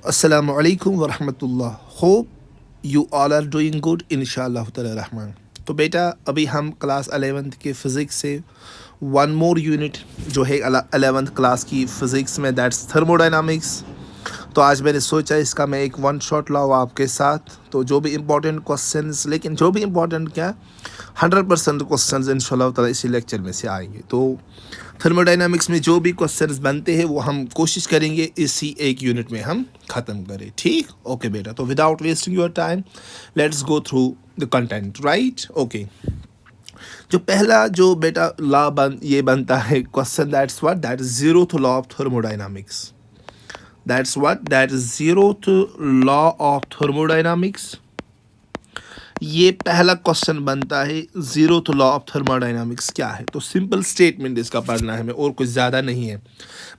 Assalamu alaikum wa rahmatullah. Hope you all are doing good इंशाअल्लाह ताला रहमान। तो बेटा अभी हम क्लास 11th के फ़िज़िक्स से वन मोर यूनिट जो है 11th क्लास की फ़िज़िक्स में दैट्स थर्मोडायनामिक्स। तो आज मैंने सोचा इसका मैं एक वन शॉट लाऊँ आपके साथ। तो जो भी इम्पोर्टेंट क्वेश्चंस, लेकिन जो भी इम्पोर्टेंट क्या 100% क्वेश्चंस इंशाल्लाह ताला इसी लेक्चर में से आएंगे। तो थर्मोडायनामिक्स में जो भी क्वेश्चंस बनते हैं वो हम कोशिश करेंगे इसी एक यूनिट में हम ख़त्म करें। ठीक, ओके बेटा। तो without wasting your time let's go through the content, right. Okay, जो पहला जो बेटा लॉ ये बनता है question, that's what, that is zero law of thermodynamics. That's what, that is zero law of thermodynamics. ये पहला क्वेश्चन बनता है, जीरो लॉ ऑफ थर्मोडायनामिक्स क्या है। तो सिंपल स्टेटमेंट इसका पढ़ना है हमें, और कुछ ज़्यादा नहीं है।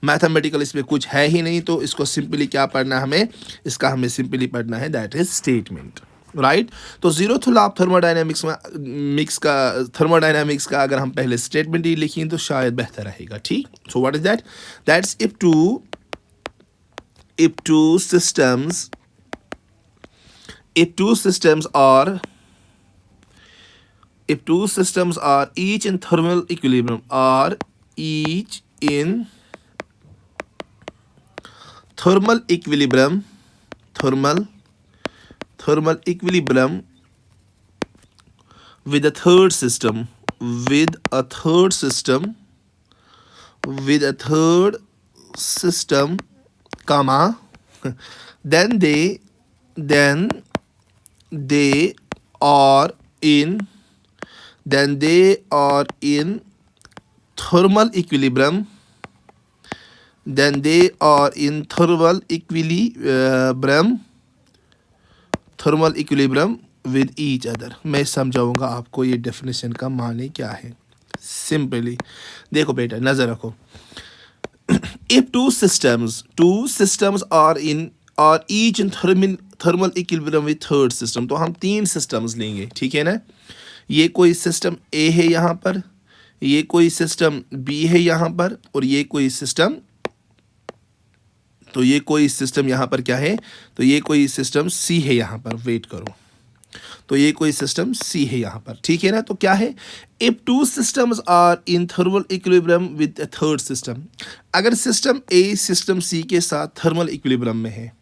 मैथमेटिकल इसमें कुछ है ही नहीं, तो इसको सिंपली क्या पढ़ना है हमें, इसका हमें सिंपली पढ़ना है, दैट इज स्टेटमेंट, राइट। तो जीरो लॉ ऑफ थर्मोडायनामिक्स में थर्मोडायनामिक्स का अगर हम पहले स्टेटमेंट ही लिखें तो शायद बेहतर रहेगा। ठीक, so what is that, that's if two systems are each in thermal equilibrium thermal equilibrium with a third system comma then they are in thermal equilibrium with each other। मैं समझाऊंगा आपको ये डेफिनेशन का माने क्या है। सिंपली देखो बेटा, नजर रखो। if two systems are each in thermal equilibrium with third system, तो हम तीन systems लेंगे, ठीक है ना। ये कोई सिस्टम ए है यहाँ पर, ये कोई सिस्टम बी है यहाँ पर, और ये कोई सिस्टम यहाँ पर क्या है, तो ये कोई सिस्टम सी है यहाँ पर। वेट करो, तो ये कोई सिस्टम सी है यहाँ पर, ठीक है ना। तो क्या है, if two systems are in thermal equilibrium with a third system. अगर सिस्टम ए सिस्टम सी के साथ थर्मल इक्विलिब्रियम में है,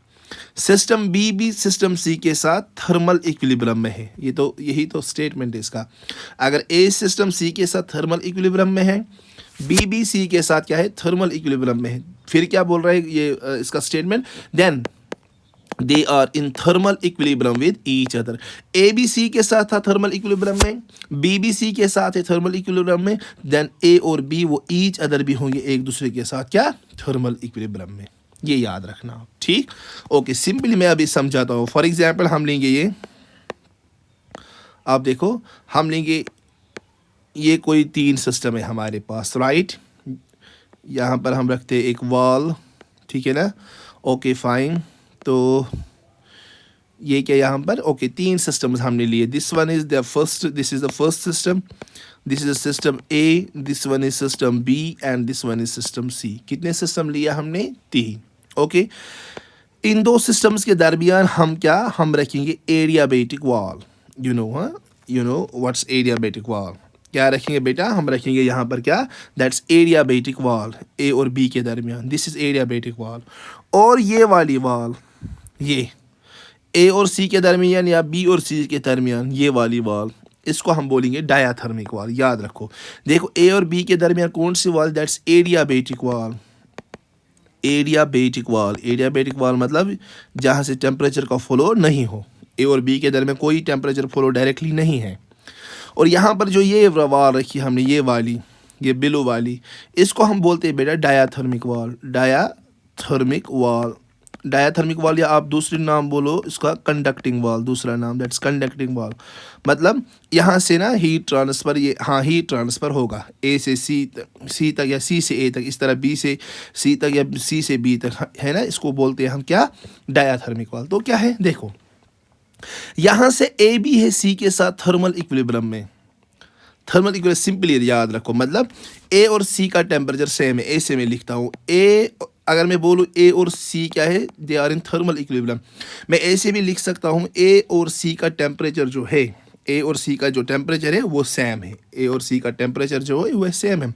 सिस्टम बी भी सिस्टम सी के साथ थर्मल इक्विलिब्रियम में है, यही तो स्टेटमेंट है इसका। अगर ए सिस्टम सी के साथ थर्मल इक्विलिब्रियम में है, बी भी सी के साथ क्या है, थर्मल इक्विलिब्रियम में है, फिर क्या बोल रहा है ये इसका statement, then they are in thermal equilibrium with each other. A B C के साथ था थर्मल इक्विलिब्रियम में, बी बी सी के साथ है थर्मल इक्विलिब्रियम में, देन ए और बी वो ईच अदर भी होंगे एक दूसरे के साथ क्या, थर्मल इक्विलिब्रियम में। ये याद रखना आप, ठीक। ओके, सिंपली मैं अभी समझाता हूँ। फॉर एग्जाम्पल हम लेंगे ये, आप देखो, हम लेंगे ये कोई तीन सिस्टम है हमारे पास, राइट। यहाँ पर हम रखते हैं एक वॉल, ठीक है ना। ओके फाइन, तो ये क्या यहाँ पर, ओके तीन सिस्टम्स हमने लिए। This is the first system, this is system A, this one is system B, and this one is system C. कितने सिस्टम लिया हमने, तीन। ओके, इन दो सिस्टम्स के दरमियान हम रखेंगे adiabatic wall. You know what's adiabatic wall, क्या रखेंगे बेटा, हम रखेंगे यहाँ पर क्या, दैट्स एडियाबैटिक वॉल, ए और बी के दरमियान, दिस इज एडियाबैटिक वॉल। और ये वाली वॉल, ये ए और सी के दरमियान या बी और सी के दरमियान ये वाली वॉल, इसको हम बोलेंगे डायाथर्मिक वॉल। याद रखो, देखो ए और बी के दरमियान कौन सी wall, that's adiabatic wall. Adiabatic wall मतलब जहाँ से टेम्परेचर का फ्लो नहीं हो। ए और बी के दरमियान कोई टेम्परेचर फ्लो डायरेक्टली नहीं है। और यहाँ पर जो ये वॉल रखी हमने, ये वाली, ये बिलो वाली, इसको हम बोलते हैं बेटा डायाथर्मिक वॉल, या आप दूसरी नाम बोलो इसका कंडक्टिंग वॉल, दूसरा नाम दैट्स कंडक्टिंग वॉल। मतलब यहाँ से ना हीट ट्रांसफ़र, हीट ट्रांसफ़र होगा ए से सी तक या सी से ए तक, इस तरह बी से सी तक या सी से बी तक, है ना। इसको बोलते हैं हम क्या, डायाथर्मिक वॉल। तो क्या है, देखो यहाँ से ए बी है सी के साथ थर्मल इक्विलिब्रियम में, थर्मल इक्विलिब्रियम सिंपली याद रखो, मतलब ए और सी का टेम्परेचर सेम है। ए से मैं लिखता हूँ, ए अगर मैं बोलूँ ए और सी क्या है, they are in thermal equilibrium. मैं ऐसे भी लिख सकता हूँ ए और सी का टेम्परेचर जो है, ए और सी का जो टेम्परेचर है वो सेम है, ए और सी का टेम्परेचर जो है वह सेम है।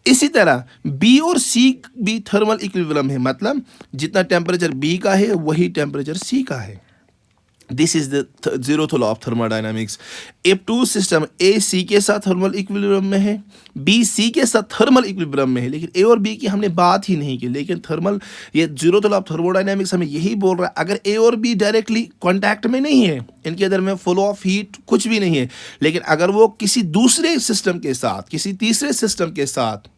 इसी तरह बी और सी भी थर्मल इक्विलिब्रियम है, मतलब जितना टेम्परेचर बी का है वही टेम्परेचर सी का है। This is the zeroth law of thermodynamics. If two system A C के साथ थर्मल इक्विलिब्रियम में है, बी सी के साथ थर्मल इक्विलिब्रियम में है, लेकिन ए और बी की हमने बात ही नहीं की। लेकिन थर्मल, ये जीरोथ लॉ ऑफ थर्मोडायनामिक्स हमें यही बोल रहा है, अगर ए और बी डायरेक्टली कॉन्टैक्ट में नहीं है, इनके अंदर में फ्लो ऑफ हीट कुछ भी नहीं है, लेकिन अगर वो किसी दूसरे सिस्टम के साथ, किसी तीसरे सिस्टम के साथ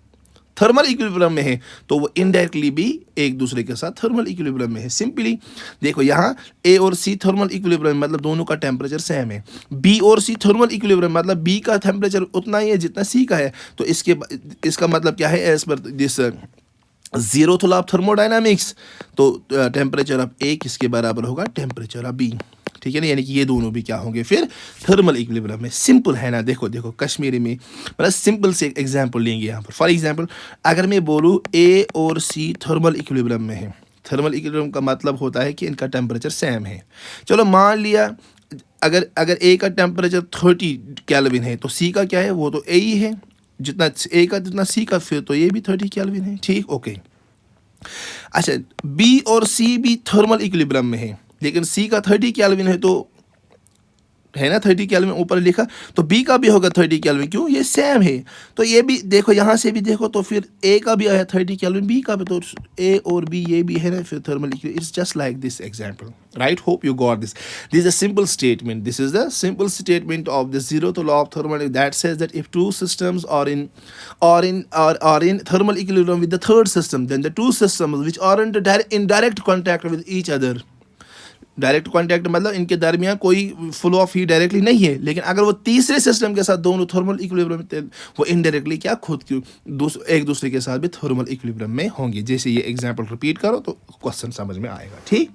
थर्मल इक्विलिब्रियम में है, तो वो इनडायरेक्टली भी एक दूसरे के साथ थर्मल इक्विलिब्रियम में है। सिंपली देखो यहाँ ए और सी थर्मल इक्विलिब्रियम मतलब दोनों का टेम्परेचर सेम है। बी और सी थर्मल इक्विलिब्रियम मतलब बी का टेम्परेचर उतना ही है जितना सी का है। तो इसका मतलब क्या है, as per this zeroth law of thermodynamics, तो टेम्परेचर ऑफ ए किसके बराबर होगा, टेम्परेचर ऑफ बी। ठीक है ना, यानी कि ये दोनों भी क्या होंगे फिर थर्मल इक्विलिब्रियम में। सिंपल है ना, देखो देखो कश्मीरी में मतलब सिंपल से एग्जांपल लेंगे यहाँ पर। फॉर एग्जांपल अगर मैं बोलूँ ए और सी थर्मल इक्विलिब्रियम में है, थर्मल इक्विलिब्रियम का मतलब होता है कि इनका टेम्परेचर सेम है। चलो मान लिया अगर ए का टेम्परेचर 30 केल्विन है, तो सी का क्या है, वो तो ए ही है, जितना ए का जितना सी का, फिर तो ये भी 30 केल्विन है। ठीक, ओके। अच्छा, बी और सी भी थर्मल इक्विलिब्रियम में है, लेकिन सी का 30 केल्विन है, तो है ना 30 केल्विन ऊपर लिखा, तो बी का भी होगा 30 केल्विन, क्यों, ये सेम है। तो ये भी देखो, यहाँ से भी देखो, तो फिर ए का भी आया 30 केल्विन, बी का भी, तो ए और बी ये भी है ना फिर thermal equilibrium. It's just like this example, right. Hope you got this. This is a simple statement, this is the simple statement of the zeroth law of thermodynamics that says that if two systems are in thermal equilibrium with the third system, then the two systems which are in direct contact with each other, direct contact मतलब इनके दरमियान कोई flow of heat directly नहीं है, लेकिन अगर वो तीसरे सिस्टम के साथ दोनों थर्मल इक्विलिब्रियम, वो इनडायरेक्टली क्या खुद एक दूसरे के साथ भी थर्मल इक्विलिब्रियम में होंगे। जैसे ये एग्जांपल रिपीट करो तो क्वेश्चन समझ में आएगा। ठीक,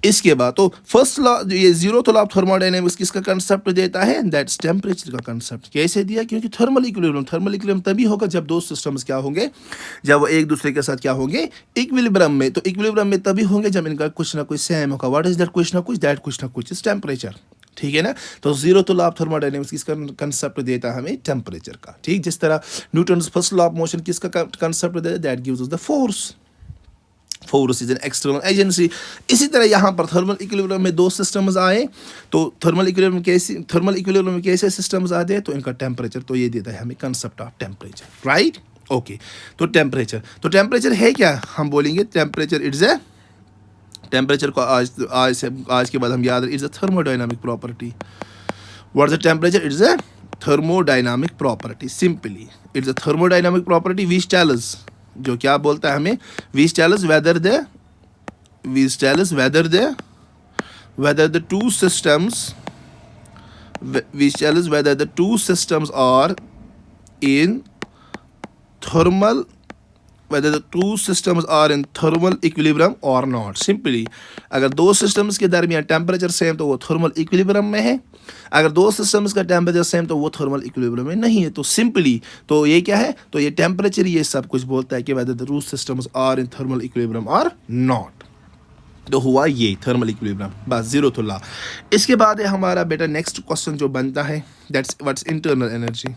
इसके बाद तो फर्स्ट लॉ, ये जीरोथ लॉ ऑफ थर्मोडायनामिक्स किसका कंसेप्ट देता है, दैट्स टेम्परेचर का कंसेप्ट। कैसे दिया, क्योंकि थर्मल इक्विलिब्रियम तभी होगा जब दो सिस्टम्स क्या होंगे, जब वो एक दूसरे के साथ क्या होंगे, इक्विलिब्रियम में। तो इक्विलिब्रियम में तभी होंगे जब इनका कुछ ना कुछ सेम होगा। व्हाट इज दैट कुछ ना कुछ इज टेम्परेचर। ठीक है ना, तो जीरोथ लॉ ऑफ थर्मोडायनामिक्स किसका कंसेप्ट देता है हमें, टेम्परेचर का। ठीक, जिस तरह Newton's first law of motion किसका कंसेप्ट देता है, that gives us the force. Force is an external agency. इसी तरह यहाँ पर थर्मल इक्विलिब्रियम में दो सिस्टम्स आए, तो थर्मल इक्विलिब्रियम में कैसे सिस्टम्स आते हैं, तो इनका टेम्परेचर तो ये देता है हमें concept of temperature, right. Okay, तो टेम्परेचर है क्या, हम बोलेंगे टेम्परेचर इट्स ए, टेम्परेचर को आज के बाद हम याद रखें, it's a thermodynamic property. What is the temperature, it's a thermodynamic property. Simply it's a thermodynamic property which tells, जो क्या बोलता है हमें, which tells whether the two systems are in thermal, whether the two systems are in thermal equilibrium or not. Simply अगर दो systems के दरमियान temperature same तो वो थर्मल इक्विलिब्रियम में है, अगर दो सिस्टम्स का टेम्परेचर सेम तो वो थर्मल इक्विलिब्रियम में नहीं है। तो सिंपली तो ये क्या है, तो ये टेम्परेचर ये सब कुछ बोलता है कि whether the two systems are in thermal equilibrium or not। तो हुआ ये थर्मल इक्विलिब्रियम, बस जीरोथ लॉ। इसके बाद है हमारा बेटा नेक्स्ट क्वेश्चन जो बनता है, that's what's internal energy.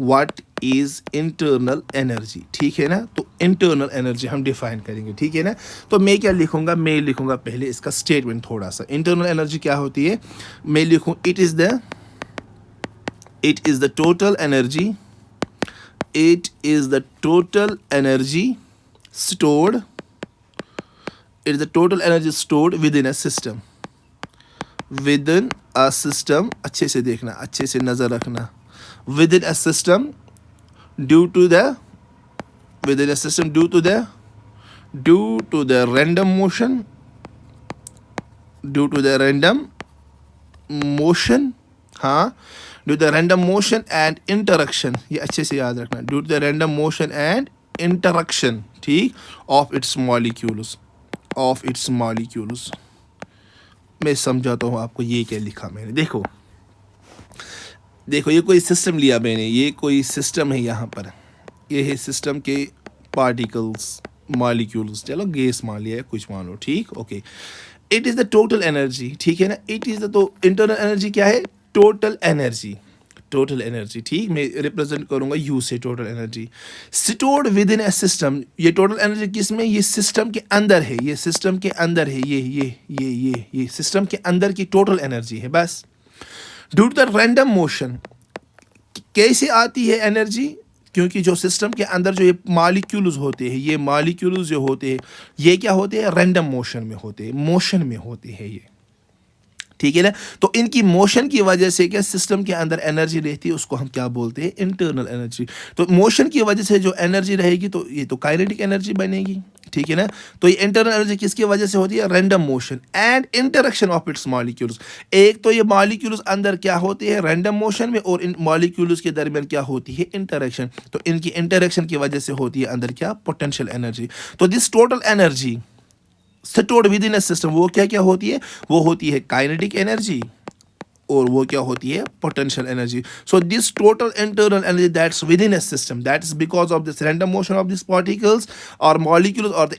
What is internal energy, ठीक है ना। तो इंटरनल एनर्जी हम डिफाइन करेंगे, ठीक है ना। तो मैं क्या लिखूंगा, मैं लिखूंगा पहले इसका स्टेटमेंट थोड़ा सा। इंटरनल एनर्जी क्या होती है, मैं लिखूं it is the total energy stored, it is the total energy stored within a system, अच्छे से देखना, अच्छे से नजर रखना, within a system due to the random motion and interaction, ये अच्छे से याद रखना, due to the random motion and interaction, ठीक, of its molecules। मैं समझाता हूँ आपको ये क्या लिखा मैंने। देखो ये कोई सिस्टम लिया मैंने, ये कोई सिस्टम है, यहाँ पर ये है सिस्टम के पार्टिकल्स, मॉलिक्यूल्स, चलो गैस मान लिया है, कुछ मान लो, ठीक, okay. It is the total energy, ठीक है ना, इट इज़ द, तो इंटरनल एनर्जी क्या है, टोटल एनर्जी, टोटल एनर्जी, ठीक, मैं रिप्रेजेंट करूंगा यू से, total energy stored with in A system. ये टोटल एनर्जी किस में, ये सिस्टम के अंदर है, ये सिस्टम के अंदर है, ये सिस्टम के अंदर की टोटल एनर्जी है बस। Due to the random motion, कैसे आती है एनर्जी, क्योंकि जो सिस्टम के अंदर जो ये मॉलिक्यूल्स होते हैं, ये मॉलिक्यूल्स जो होते हैं, ये क्या होते हैं, रैंडम मोशन में होते हैं, मोशन में होते हैं ये, ठीक है ना। तो इनकी मोशन की वजह से क्या सिस्टम के अंदर एनर्जी रहती है, उसको हम क्या बोलते हैं, इंटरनल एनर्जी। तो मोशन की वजह से जो एनर्जी रहेगी, तो ये तो काइनेटिक एनर्जी बनेगी, ठीक है ना। तो ये इंटरनल एनर्जी किसकी वजह से होती है, random motion and interaction of its molecules. एक तो ये मॉलिक्यूल्स अंदर क्या होते हैं, रैंडम मोशन में, और इन मॉलिक्यूल्स के दरमियान क्या होती है, इंटरेक्शन। तो इनकी इंटरेक्शन की वजह से होती है अंदर क्या, पोटेंशियल एनर्जी। तो this total energy stored with in a system, वो क्या क्या होती है, वो होती है काइनेटिक एनर्जी, और वो क्या होती है, potential energy. So this total internal energy that's with in a system, that's because of this random motion of this particles और molecules, or the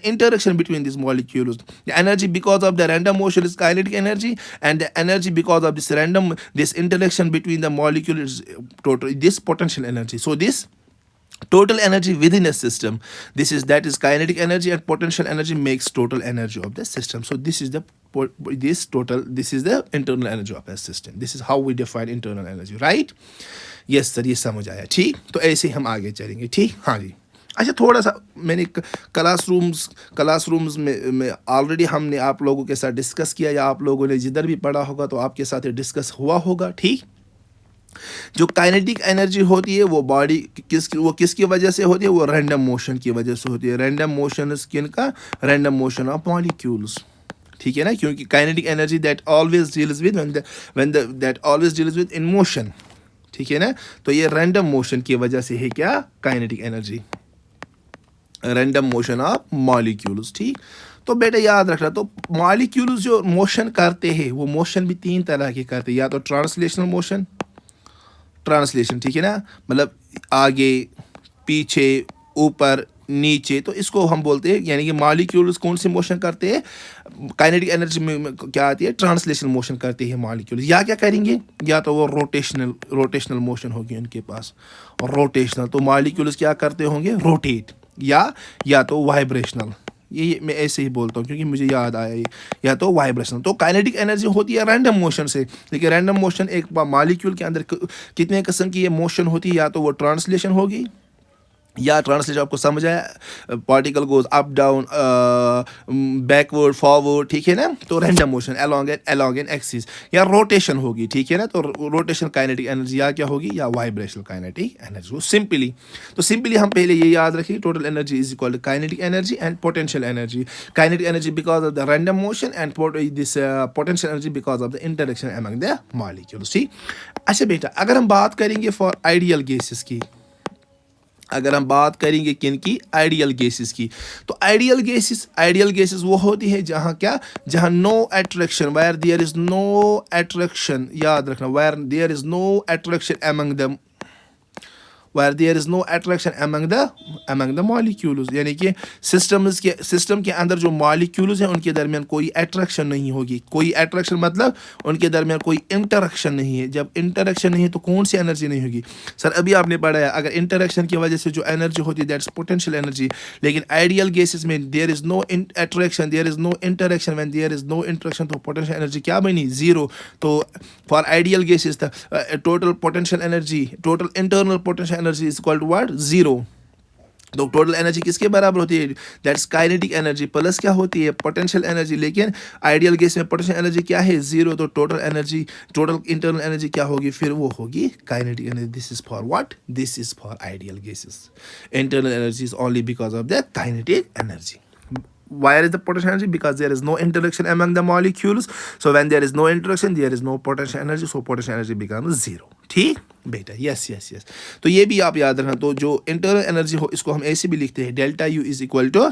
interaction between these molecules. The energy because of the random motion is kinetic energy, and the energy because of this interaction between the molecules is total, this potential energy. So this total energy within a system, that is kinetic energy, and potential energy makes total energy of the system. So this is the internal energy of a system. This is how we define internal energy, right? yes sir, ये समझ आया, ठीक। तो ऐसे हम आगे चलेंगे, ठीक, हाँ जी। अच्छा, थोड़ा सा मैंने क्लासरूम्स में ऑलरेडी हमने आप लोगों के साथ डिस्कस किया, या आप लोगों ने जिधर भी पढ़ा होगा तो आपके साथ डिस्कस हुआ होगा, ठीक। जो काइनेटिक एनर्जी होती है वो बॉडी किसकी वजह से होती है, वो रैंडम मोशन की वजह से होती है। रैंडम मोशन किन का, रैंडम मोशन ऑफ मॉलिक्यूल्स, ठीक है ना, क्योंकि kinetic energy that always deals with in motion, ठीक है ना। तो ये रैंडम मोशन की वजह से है क्या, kinetic energy, random motion of molecules, ठीक। तो बेटा याद रखना, तो मॉलिक्यूल्स जो मोशन करते हैं, वो मोशन भी 3 तरह के करते हैं, या तो ट्रांसलेशनल मोशन, ट्रांसलेशन, ठीक है ना, मतलब आगे पीछे ऊपर नीचे, तो इसको हम बोलते हैं, यानी कि मॉलिक्यूल्स कौन से मोशन करते हैं, काइनेटिक एनर्जी में क्या आती है, ट्रांसलेशन मोशन करते हैं मॉलिक्यूल्स। या क्या करेंगे, या तो वो रोटेशनल मोशन होगी उनके पास, और रोटेशनल, तो मॉलिक्यूल्स क्या करते होंगे, रोटेट, या तो वाइब्रेशनल, ये मैं ऐसे ही बोलता हूँ क्योंकि मुझे याद आया ये, या तो वाइब्रेशन। तो काइनेटिक एनर्जी होती है रैंडम मोशन से, लेकिन रैंडम मोशन एक मॉलिक्यूल के अंदर कितने किस्म की ये मोशन होती है, या तो वो ट्रांसलेशन होगी, या ट्रांसलेशन आपको समझ आया, particle goes up down, backward forward, ठीक है ना। तो random motion along an axis, या रोटेशन होगी, ठीक है ना। तो रोटेशन काइनेटिक एनर्जी या क्या होगी, या वाइब्रेशनल काइनेटिक एनर्जी। सिंपली हम पहले ये याद रखें, total energy is equal to kinetic energy and potential energy. Kinetic energy because of the random motion, and this potential energy because of the interaction among the molecules, ठीक। अच्छा बेटा, अगर हम बात करेंगे फॉर आइडियल गैसेस की, अगर हम बात करेंगे किन की, आइडियल गैसेस की, तो आइडियल गैसेस वो होती है जहां no attraction, where there is no attraction, याद रखना, where there is no attraction among the molecules, यानी कि सिस्टम के अंदर जो मॉलिक्यूल्स हैं उनके दरमियान कोई अट्रैक्शन नहीं होगी। कोई अट्रैक्शन मतलब उनके दरमियान कोई इंटरेक्शन नहीं है। जब इंटरेक्शन नहीं है तो कौन सी एनर्जी नहीं होगी, सर अभी आपने पढ़ा है, अगर इंटरेक्शन की वजह से जो एनर्जी होती है दैट्स पोटेंशियल एनर्जी। लेकिन आइडियल गैसेस में there is no attraction, there is no interaction, when there is no interaction तो पोटेंशियल एनर्जी क्या बनी, जीरो। तो for ideal gases the total potential energy, total internal potential energy is equal to what, zero. तो total energy किसके बराबर होती है, that's kinetic energy plus क्या होती है, पोटेंशियल एनर्जी। लेकिन आइडियल गैस में पोटेंशियल एनर्जी क्या है, जीरो। तो टोटल इंटरनल एनर्जी क्या होगी, फिर वो होगी kinetic energy. This is for what, this is for ideal gases. Internal energy is only because of the kinetic energy. Where is the potential energy? Because there is no interaction among the molecules. So when there is no interaction, there is no potential energy. So potential energy becomes zero. ठीक बेटा, yes. तो ये भी आप याद रखना। तो जो इंटरनल एनर्जी हो इसको हम ऐसे भी लिखते हैं, delta U is equal to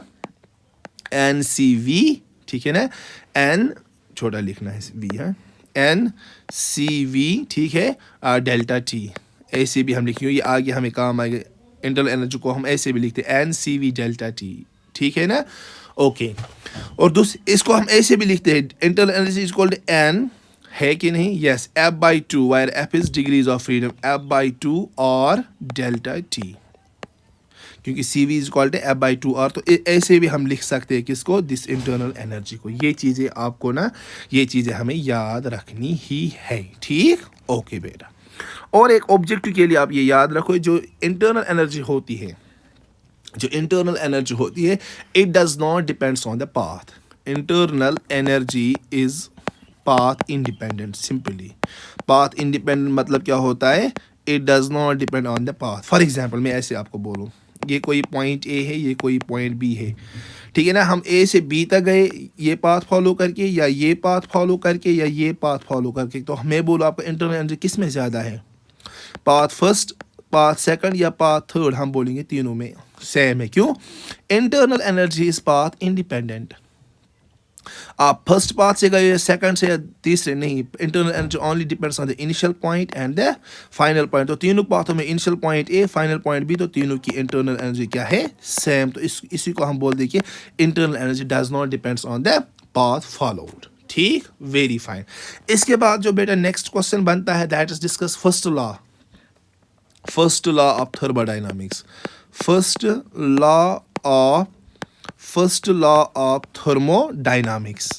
N C V, ठीक है ना। एन छोटा लिखना है, वी है, एन सी वी, ठीक है, डेल्टा टी, ऐसे भी हम लिखेंगे, ये आगे हमें काम आएगा इंटरनल एनर्जी को हम ऐसे भी लिखते हैं N C V delta T, ठीक है ना, ओके। और दूसरी इसको हम ऐसे भी लिखते हैं internal energy is called N, है कि नहीं, yes, F by two, where F is degrees of freedom, F by two और डेल्टा टी, क्योंकि C V is called F by two R. तो ऐसे भी हम लिख सकते हैं किसको, दिस इंटरनल एनर्जी को। ये चीज़ें आपको ना, ये चीज़ें हमें याद रखनी ही है, ठीक, ओके बेटा। और एक ऑब्जेक्टिव के लिए आप ये याद रखो, जो इंटरनल एनर्जी होती है, जो इंटरनल एनर्जी होती है, it does not depends on the path. Internal energy is path independent. Simply path independent मतलब क्या होता है, it does not depend on the path. For example मैं ऐसे आपको बोलूँ, ये कोई पॉइंट ए है, ये कोई पॉइंट बी है, ठीक है ना, हम ए से बी तक गए ये पाथ फॉलो करके, या ये पाथ फॉलो करके, या ये पाथ फॉलो करके, तो मैं बोलूँ आपका इंटरनल एनर्जी किस में ज़्यादा है, पाथ फर्स्ट, पाथ सेकंड या पाथ थर्ड, हम बोलेंगे तीनों में सेम है। क्यों, internal energy is path independent. आप फर्स्ट पाथ से गए, सेकंड से या तीसरे नहीं, internal energy only depends on the initial point and the final point. तो तीनों पाथों में initial point A, final point B, तो तीनों की इंटरनल एनर्जी क्या है, सेम। तो इसी को हम बोल दें कि internal energy does not depends on the path followed, ठीक, वेरी फाइन। इसके बाद जो बेटा नेक्स्ट क्वेश्चन बनता है, that is discuss first law, first law of thermodynamics, first law of thermodynamics,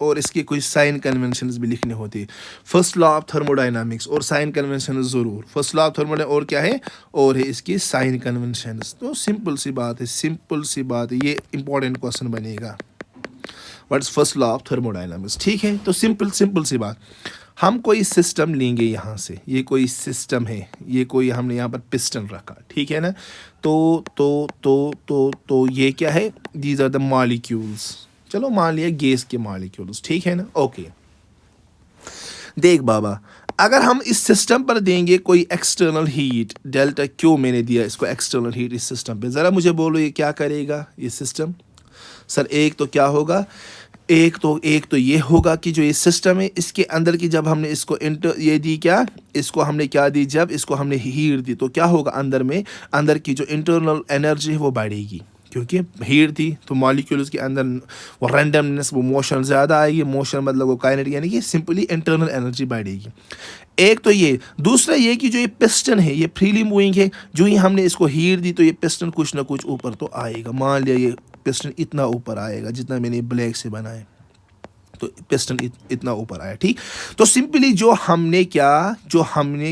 और इसके कुछ साइन कन्वेंशंस भी लिखने होती है। फर्स्ट लॉ ऑफ थर्मोडायनामिक्स और साइन कन्वेंशन ज़रूर, फर्स्ट लॉ ऑफ थर्मोडायनामिक्स और क्या है, और है इसकी साइन कन्वेंशंस। तो सिंपल सी बात है, सिंपल सी बात है, ये इंपॉर्टेंट क्वेश्चन बनेगा, what is first law of thermodynamics, ठीक है। तो सिंपल सी बात, हम कोई सिस्टम लेंगे यहाँ से, ये कोई सिस्टम है, ये कोई हमने यहाँ पर पिस्टन रखा, ठीक है ना, तो ये क्या है, दीज आर द मॉलिक्यूल्स, चलो मान लिया गैस के मॉलिक्यूल्स, ठीक है ना, ओके। देख बाबा, अगर हम इस सिस्टम पर देंगे कोई एक्सटर्नल हीट, डेल्टा क्यू मैंने दिया इसको एक्सटर्नल हीट इस सिस्टम पे, ज़रा मुझे बोलो ये क्या करेगा ये सिस्टम। सर एक तो क्या होगा, एक तो ये होगा कि जो ये सिस्टम है इसके अंदर की जब हमने इसको ये दी क्या, इसको हमने क्या दी, जब इसको हमने हीट दी, तो क्या होगा अंदर में, अंदर की जो इंटरनल एनर्जी है वो बढ़ेगी, क्योंकि हीट थी तो मॉलिक्यूल्स के अंदर वो रैंडमनेस, वो मोशन ज़्यादा आएगी, मोशन मतलब वो काइनेटिक, यानी कि सिंपली इंटरनल एनर्जी बढ़ेगी। एक तो ये, दूसरा ये कि जो ये पिस्टन है ये फ्रीली मूविंग है, जो ही हमने इसको हीट दी तो ये पिस्टन कुछ ना कुछ ऊपर तो आएगा। मान लिया ये पिस्टन इतना ऊपर आएगा जितना मैंने ब्लैक से बनाया, तो पिस्टन इतना ऊपर आया, ठीक। तो सिंपली जो हमने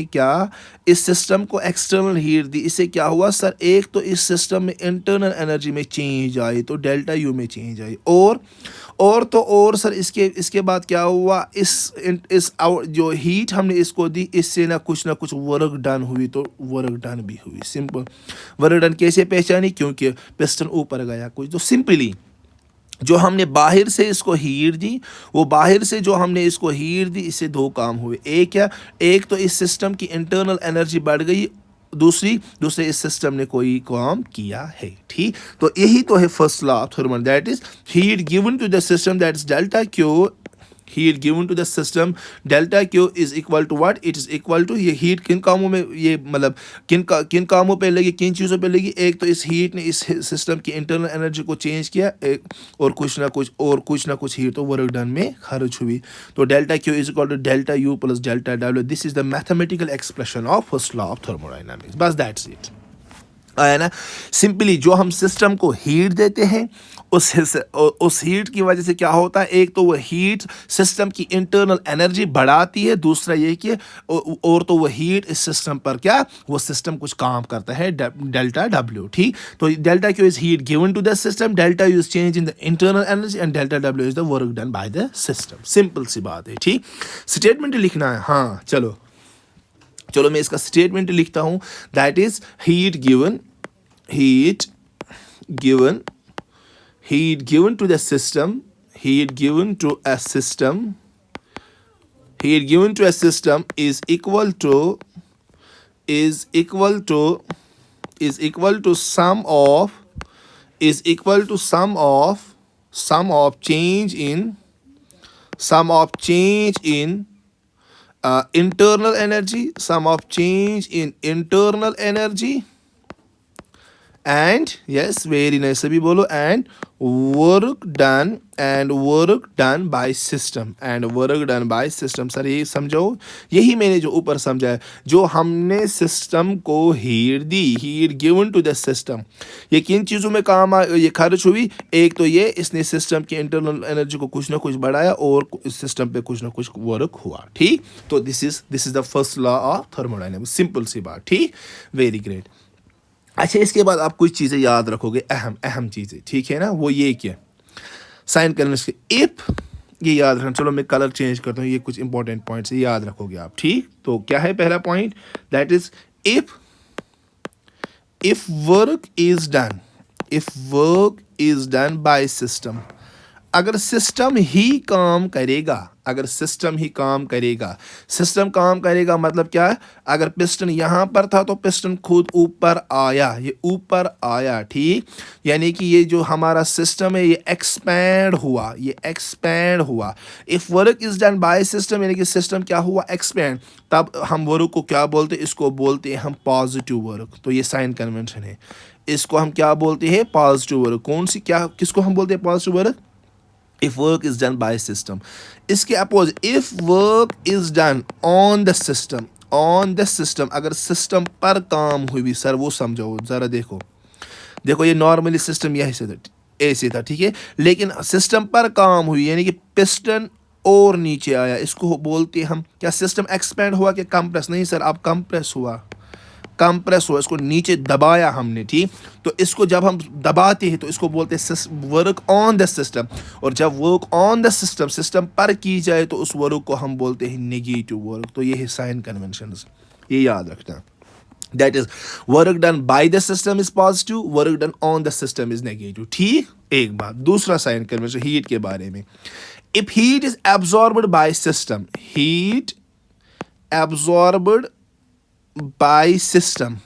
क्या इस सिस्टम को एक्सटर्नल हीट दी, इससे क्या हुआ सर, एक तो इस सिस्टम में इंटरनल एनर्जी में चेंज आई, तो डेल्टा यू में चेंज आई, और सर इसके बाद क्या हुआ, इस जो हीट हमने इसको दी, इससे ना कुछ वर्क डन हुई, तो वर्क डन भी हुई। सिंपल वर्क डन कैसे पहचानी, क्योंकि पिस्टन ऊपर गया कुछ। तो सिंपली जो हमने बाहर से इसको हीट दी, वो बाहर से जो हमने इसको हीट दी, इससे दो काम हुए। एक तो इस सिस्टम की इंटरनल एनर्जी बढ़ गई, दूसरे इस सिस्टम ने कोई काम किया है, ठीक। तो यही तो है first law of thermal, that is heat given to the system, that is delta Q, heat given to the system delta Q is equal to what, it is equal to, ये हीट किन कामों में, ये मतलब किन कामों पे लगी, किन चीज़ों पे लगी। एक तो इस हीट ने इस सिस्टम की इंटरनल एनर्जी को चेंज किया, एक और कुछ ना कुछ हीट तो वर्क डन में खर्च हुई। तो delta Q is equal to delta U plus delta W, this is the mathematical expression of first law of thermodynamics, बस दैट्स इट, आया ना। सिंपली जो हम सिस्टम को हीट देते हैं, उस हीट की वजह से क्या होता है, एक तो वो हीट सिस्टम की इंटरनल एनर्जी बढ़ाती है, दूसरा ये कि और तो वो हीट इस सिस्टम पर क्या, वो सिस्टम कुछ काम करता है, डेल्टा डब्ल्यू, ठीक। तो delta Q is heat given to the system, delta U is change in the internal energy, and delta W is the work done by the system. Simple सी बात है, ठीक। स्टेटमेंट लिखना है, हाँ चलो मैं इसका स्टेटमेंट लिखता हूँ, that is heat given to the system, heat given to a system is equal to sum of change in internal energy, sum of change in internal energy and yes very nice, सभी बोलो and work done by system, and work done by system. Sir ये समझो, यही मैंने जो ऊपर समझा है, जो हमने सिस्टम को हीट दी, heat given to the system, ये किन चीज़ों में ये खर्च हुई। एक तो ये इसने सिस्टम की इंटरनल एनर्जी को कुछ ना कुछ बढ़ाया और इस सिस्टम पे कुछ ना कुछ वर्क हुआ। ठीक, तो this is the first law of thermodynamics, simple सी बात। ठीक, वेरी ग्रेट। अच्छा, इसके बाद आप कुछ चीज़ें याद रखोगे, अहम अहम चीज़ें, ठीक है ना। वो ये क्या, साइन कन्वेंशन के इफ, ये याद रखना। चलो मैं कलर चेंज करता हूँ, ये कुछ इंपॉर्टेंट पॉइंट्स याद रखोगे आप। ठीक, तो क्या है पहला point, that is if work is done by system, अगर सिस्टम ही काम करेगा, अगर सिस्टम ही काम करेगा, सिस्टम काम करेगा मतलब क्या है, अगर पिस्टन यहाँ पर था तो पिस्टन खुद ऊपर आया, ये ऊपर आया। ठीक, यानी कि ये जो हमारा सिस्टम है ये एक्सपैंड हुआ, ये एक्सपैंड हुआ। If work is done by system, यानी कि सिस्टम क्या हुआ, एक्सपैंड, तब हम वर्क को क्या बोलते हैं, इसको बोलते हैं हम पॉजिटिव वर्क। तो ये साइन कन्वेंशन है, इसको हम क्या बोलते हैं, पॉजिटिव वर्क। कौन सी, क्या, किसको हम बोलते हैं positive work, if work is done by system। इसके oppose if work is done on the system, अगर सिस्टम पर काम हुई, सर वो समझो ज़रा, देखो ये नॉर्मली सिस्टम यही से था, ऐसे था, ठीक है, लेकिन सिस्टम पर काम हुई, यानी कि पिस्टन और नीचे आया, इसको बोलते हैं हम क्या, सिस्टम एक्सपेंड हुआ कि कंप्रेस, नहीं सर, अब कंप्रेस हुआ, कंप्रेस हुआ, इसको नीचे दबाया हमने। ठीक, तो इसको जब हम दबाते हैं तो इसको बोलते हैं वर्क ऑन द सिस्टम, और जब work on the system, system पर की जाए तो उस वर्क को हम बोलते हैं नेगेटिव वर्क। तो ये है साइन कन्वेंशंस, ये याद रखना। That is work done by the system is positive, work done on the system is negative. ठीक, एक बात। दूसरा साइन कन्वेंशन हीट के बारे में, if heat is absorbed by system, heat absorbed by system,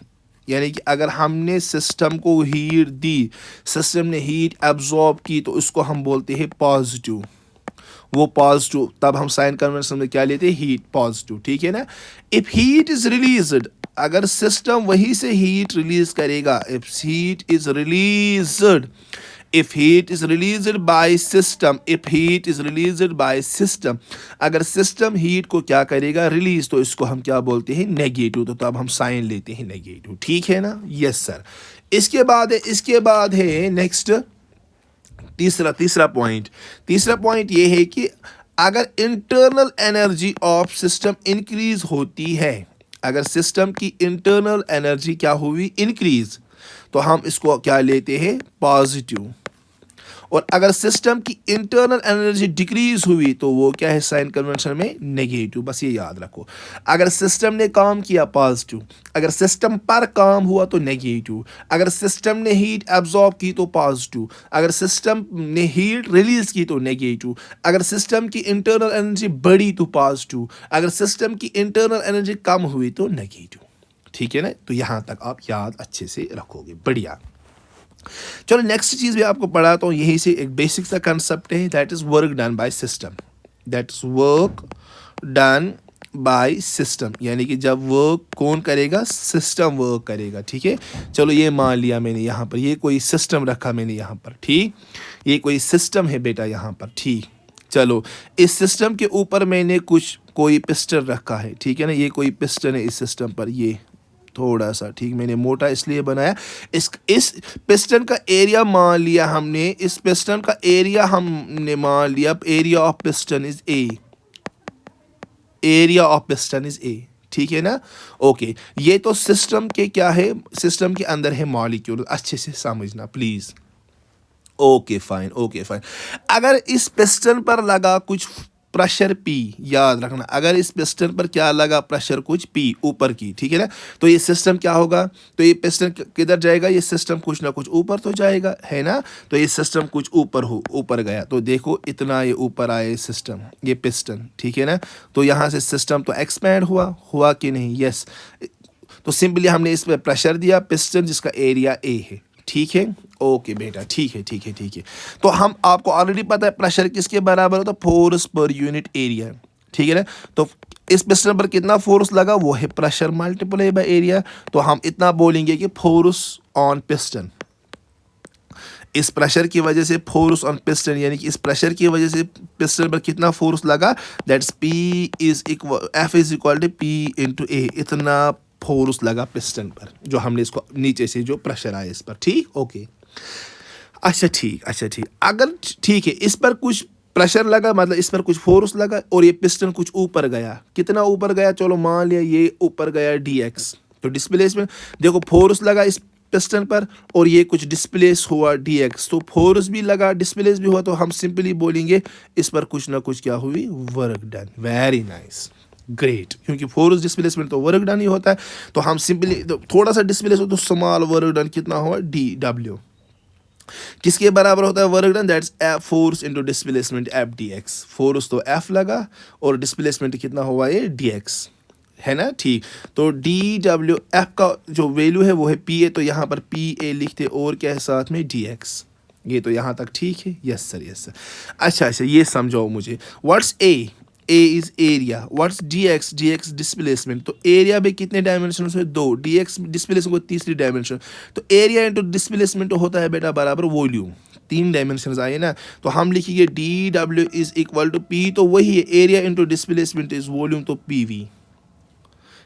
यानी कि अगर हमने सिस्टम को हीट दी, सिस्टम ने हीट एब्जॉर्ब की, तो उसको हम बोलते हैं पॉजिटिव, वो पॉजिटिव। तब हम साइन कन्वेंशन में क्या लेते हैं, हीट पॉजिटिव। ठीक है ना। इफ हीट इज रिलीज्ड, अगर सिस्टम वहीं से हीट रिलीज करेगा, if heat is released, if heat is released by system, if heat is released by system, अगर सिस्टम हीट को क्या करेगा, रिलीज, तो इसको हम क्या बोलते हैं, नेगेटिव। तो तब हम साइन लेते हैं नेगेटिव। ठीक है ना, यस सर। इसके बाद है नेक्स्ट तीसरा पॉइंट ये है कि अगर internal energy of system increase होती है, अगर सिस्टम की इंटरनल एनर्जी क्या हुई, इंक्रीज, तो हम इसको क्या लेते हैं, पॉजिटिव। और अगर सिस्टम की इंटरनल एनर्जी डिक्रीज हुई तो वो क्या है, साइन कन्वेंशन में नेगेटिव। बस ये याद रखो, अगर सिस्टम ने काम किया पॉजिटिव, अगर सिस्टम पर काम हुआ तो नेगेटिव, अगर सिस्टम ने हीट एब्जॉर्ब की तो पॉजिटिव, अगर सिस्टम ने हीट रिलीज की तो नेगेटिव, अगर सिस्टम की इंटरनल एनर्जी बढ़ी तो पॉजिटिव, अगर सिस्टम की इंटरनल एनर्जी कम हुई तो नेगेटिव। ठीक है ना, तो यहाँ तक आप याद अच्छे से रखोगे, बढ़िया। चलो नेक्स्ट चीज भी आपको पढ़ाता हूँ, यही से एक बेसिक सा कंसेप्ट है, that is work done by system, that is work done by system, यानी कि जब वर्क कौन करेगा, सिस्टम वर्क करेगा। ठीक है, चलो ये मान लिया मैंने यहाँ पर, ये कोई सिस्टम रखा मैंने यहाँ पर। ठीक, ये कोई सिस्टम है बेटा यहाँ पर। ठीक, चलो इस सिस्टम के ऊपर मैंने कोई पिस्टन रखा है। ठीक है ना, ये कोई पिस्टन है इस सिस्टम पर, ये थोड़ा सा, ठीक, मैंने मोटा इसलिए बनाया। इस पिस्टन का एरिया मान लिया हमने, इस पिस्टन का एरिया हमने मान लिया, area of piston is a, area of piston is a. ठीक है ना, ओके। ये तो सिस्टम के क्या है, सिस्टम के अंदर है मॉलिक्यूल, अच्छे से समझना please. Okay fine, okay fine. अगर इस पिस्टन पर लगा कुछ प्रेशर पी, याद रखना, अगर इस पिस्टन पर क्या लगा, प्रेशर कुछ पी ऊपर की, ठीक है ना, तो ये सिस्टम क्या होगा, तो ये पिस्टन किधर जाएगा, ये सिस्टम कुछ ना कुछ ऊपर तो जाएगा, है ना। तो ये सिस्टम कुछ ऊपर गया, तो देखो इतना ये ऊपर आया सिस्टम, ये पिस्टन। ठीक है ना, तो यहाँ से सिस्टम तो एक्सपैंड हुआ कि नहीं, यस। तो सिंपली हमने इस पर प्रेशर दिया, पिस्टन जिसका एरिया ए है। ठीक है, ओके बेटा, ठीक है। तो हम आपको ऑलरेडी पता है प्रेशर किसके बराबर होता है, फोर्स पर यूनिट एरिया। ठीक है ना। तो इस पिस्टन पर कितना फोर्स लगा, वो है प्रेशर मल्टीप्लाई बाय एरिया। तो हम इतना बोलेंगे कि फोर्स ऑन पिस्टन, इस प्रेशर की वजह से फोर्स ऑन पिस्टन, यानी कि इस प्रेशर की वजह से पिस्टन पर कितना फोर्स लगा, that's P is equal F is equal to P into A, इतना फोर्स लगा पिस्टन पर, जो हमने इसको नीचे से जो प्रेशर आया इस पर। ठीक, ओके, अच्छा ठीक, अगर ठीक है इस पर कुछ प्रेशर लगा, मतलब इस पर कुछ फोर्स लगा और ये पिस्टन कुछ ऊपर गया, कितना ऊपर गया, चलो मान लिया ये ऊपर गया dx, तो डिस्प्लेसमेंट देखो, फोर्स लगा इस पिस्टन पर और ये कुछ डिस्प्लेस हुआ dx, तो फोर्स भी लगा डिस्प्लेस भी हुआ, तो हम सिंपली बोलेंगे इस पर कुछ ना कुछ क्या हुई, work done. Very nice, great, क्योंकि फोर्स डिस्प्लेसमेंट तो वर्क डन ही होता है, तो हम सिंपली तो थोड़ा सा डिस्प्लेस हो तो स्मॉल वर्क डन कितना हुआ, dw, किसके बराबर होता है work done, that's F force into displacement F dx, force तो एफ लगा और डिस्प्लेसमेंट कितना हुआ ये dx, है ना। ठीक, तो dw एफ का जो वैल्यू है वो है pa, तो यहाँ पर pa लिखते और क्या है साथ में dx, ये तो यहाँ तक ठीक है। Yes sir. अच्छा ये समझाओ मुझे, what's a is area, what's dx displacement, तो एरिया में कितने डायमेंशन है, 2, dx डिस्प्लेसमेंट को तीसरी डायमेंशन, तो एरिया इंटू डिस्प्लेसमेंट होता है बेटा बराबर वॉल्यूम, 3 डायमेंशन आए ना, तो हम लिखेंगे dw is equal to p, तो वही है area into displacement is volume, तो pv,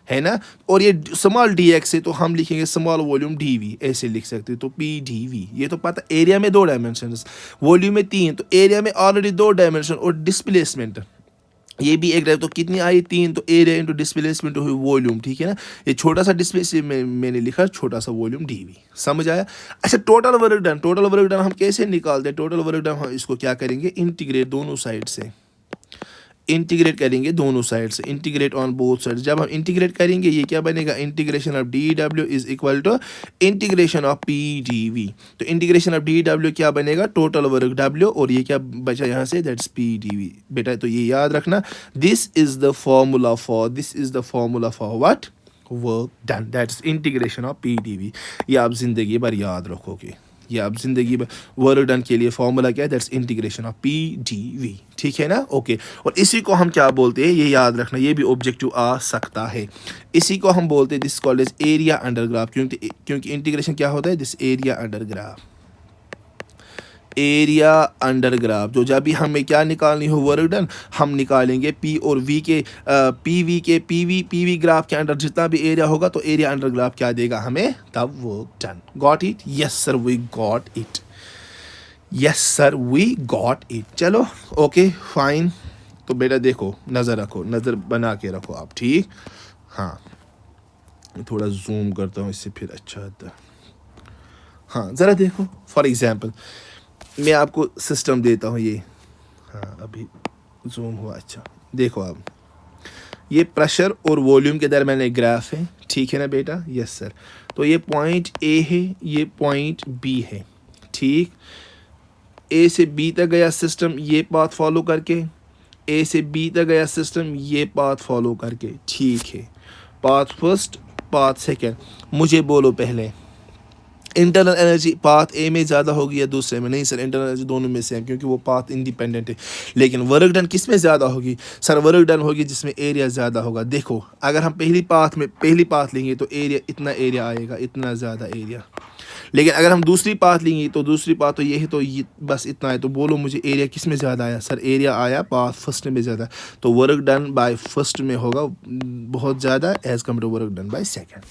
है ना। और ये स्मॉल dx है तो हम लिखेंगे स्मॉल वॉल्यूम dv, ऐसे लिख सकते हो, तो p dv, ये तो पता, एरिया में 2 डायमेंशन, वॉल्यूम में 3, तो एरिया में ऑलरेडी 2 डायमेंशन और डिस्प्लेसमेंट ये भी एक डायमेंशन, तो कितनी आई 3, तो एरिया इंटू डिस्प्लेसमेंट हुई वॉल्यूम, ठीक है ना। ये छोटा सा डिस्प्लेसमेंट मैंने लिखा, छोटा सा वॉल्यूम dv, समझ आया। अच्छा टोटल वर्क डन हम कैसे निकालते हैं, टोटल वर्क डन हम इसको क्या करेंगे, इंटीग्रेट दोनों साइड से, इंटीग्रेट करेंगे दोनों साइड से, इंटीग्रेट ऑन बोथ साइड, जब हम इंटीग्रेट करेंगे ये क्या बनेगा, integration of dw is equal to integration of p dv, तो इंटीग्रेशन ऑफ dw क्या बनेगा, टोटल वर्क w, और ये क्या बचा यहाँ से, दैट्स p dv। बेटा तो ये याद रखना, this is the formula for what, work done, that's integration of p dv। ये आप जिंदगी भर याद रखोगे, ये आप जिंदगी में वर्क डन के लिए फॉर्मूला क्या है, that's integration of p dv, ठीक है ना, ओके। और इसी को हम क्या बोलते हैं, ये याद रखना, ये भी ऑब्जेक्टिव आ सकता है, इसी को हम बोलते हैं this called as area under graph, क्योंकि इंटीग्रेशन क्या होता है, this area under graph, area under graph, जो जब भी हमें क्या निकालनी हो वर्क डन, हम निकालेंगे पी और वी के पीवी ग्राफ के अंडर जितना भी एरिया होगा, तो एरिया अंडर ग्राफ क्या देगा हमें, तब work done. Got it, yes sir we got it, yes sir we got it. चलो ओके फाइन, तो बेटा देखो, नज़र रखो, नज़र बना के रखो आप, ठीक। हाँ थोड़ा जूम करता हूँ, इससे फिर अच्छा आता है। हाँ ज़रा देखो, फॉर एग्जांपल मैं आपको सिस्टम देता हूँ, ये हाँ अभी जूम हुआ, अच्छा देखो आप, ये प्रेशर और वॉल्यूम के दरमियान एक ग्राफ है, ठीक है ना बेटा, यस सर। तो ये पॉइंट ए है, ये पॉइंट बी है, ठीक, ए से बी तक गया सिस्टम ये पाथ फॉलो करके, ए से बी तक गया सिस्टम ये पाथ फॉलो करके, ठीक है, पाथ फर्स्ट पाथ सेकेंड, मुझे बोलो पहले इंटरनल एनर्जी पाथ ए में ज़्यादा होगी या दूसरे में, नहीं सर इंटरनल एनर्जी दोनों में सेम, क्योंकि वो पाथ इंडिपेंडेंट है। लेकिन वर्क डन किस में ज़्यादा होगी, सर वर्क डन होगी जिसमें एरिया ज़्यादा होगा। देखो अगर हम पहली पाथ लेंगे तो एरिया इतना एरिया आएगा, इतना ज़्यादा एरिया, लेकिन अगर हम दूसरी पाथ लेंगे तो दूसरी पाथ तो ये है, तो ये बस इतना है। तो बोलो मुझे एरिया किस में ज़्यादा आया, सर एरिया आया पाथ फर्स्ट में ज़्यादा, तो वर्क डन बाय फर्स्ट में होगा बहुत ज़्यादा as compare to work done by second.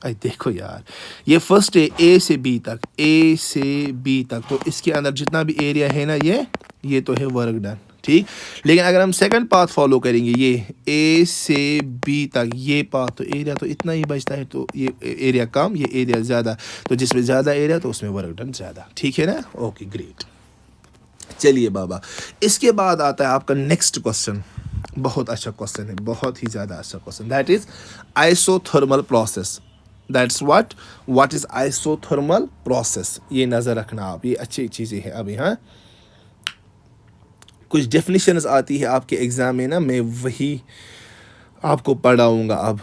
आई देखो यार, ये फर्स्ट है ए से बी तक, तो इसके अंदर जितना भी एरिया है ना, ये तो है वर्क डन, ठीक। लेकिन अगर हम सेकंड पाथ फॉलो करेंगे, ये ए से बी तक ये पाथ, तो एरिया तो इतना ही बचता है, तो ये एरिया कम, ये एरिया ज़्यादा, तो जिसमें ज़्यादा एरिया तो उसमें वर्क डन ज़्यादा, ठीक है ना, ओके ग्रेट। चलिए बाबा, इसके बाद आता है आपका नेक्स्ट क्वेश्चन, बहुत अच्छा क्वेश्चन है, बहुत ही ज़्यादा अच्छा question, that is isothermal process. That's what is isothermal process, ये नज़र रखना आप, ये अच्छी चीज़ें हैं। अभी हाँ कुछ डेफिनेशंस आती है आपके एग्ज़ाम में ना, मैं वही आपको पढ़ाऊँगा अब,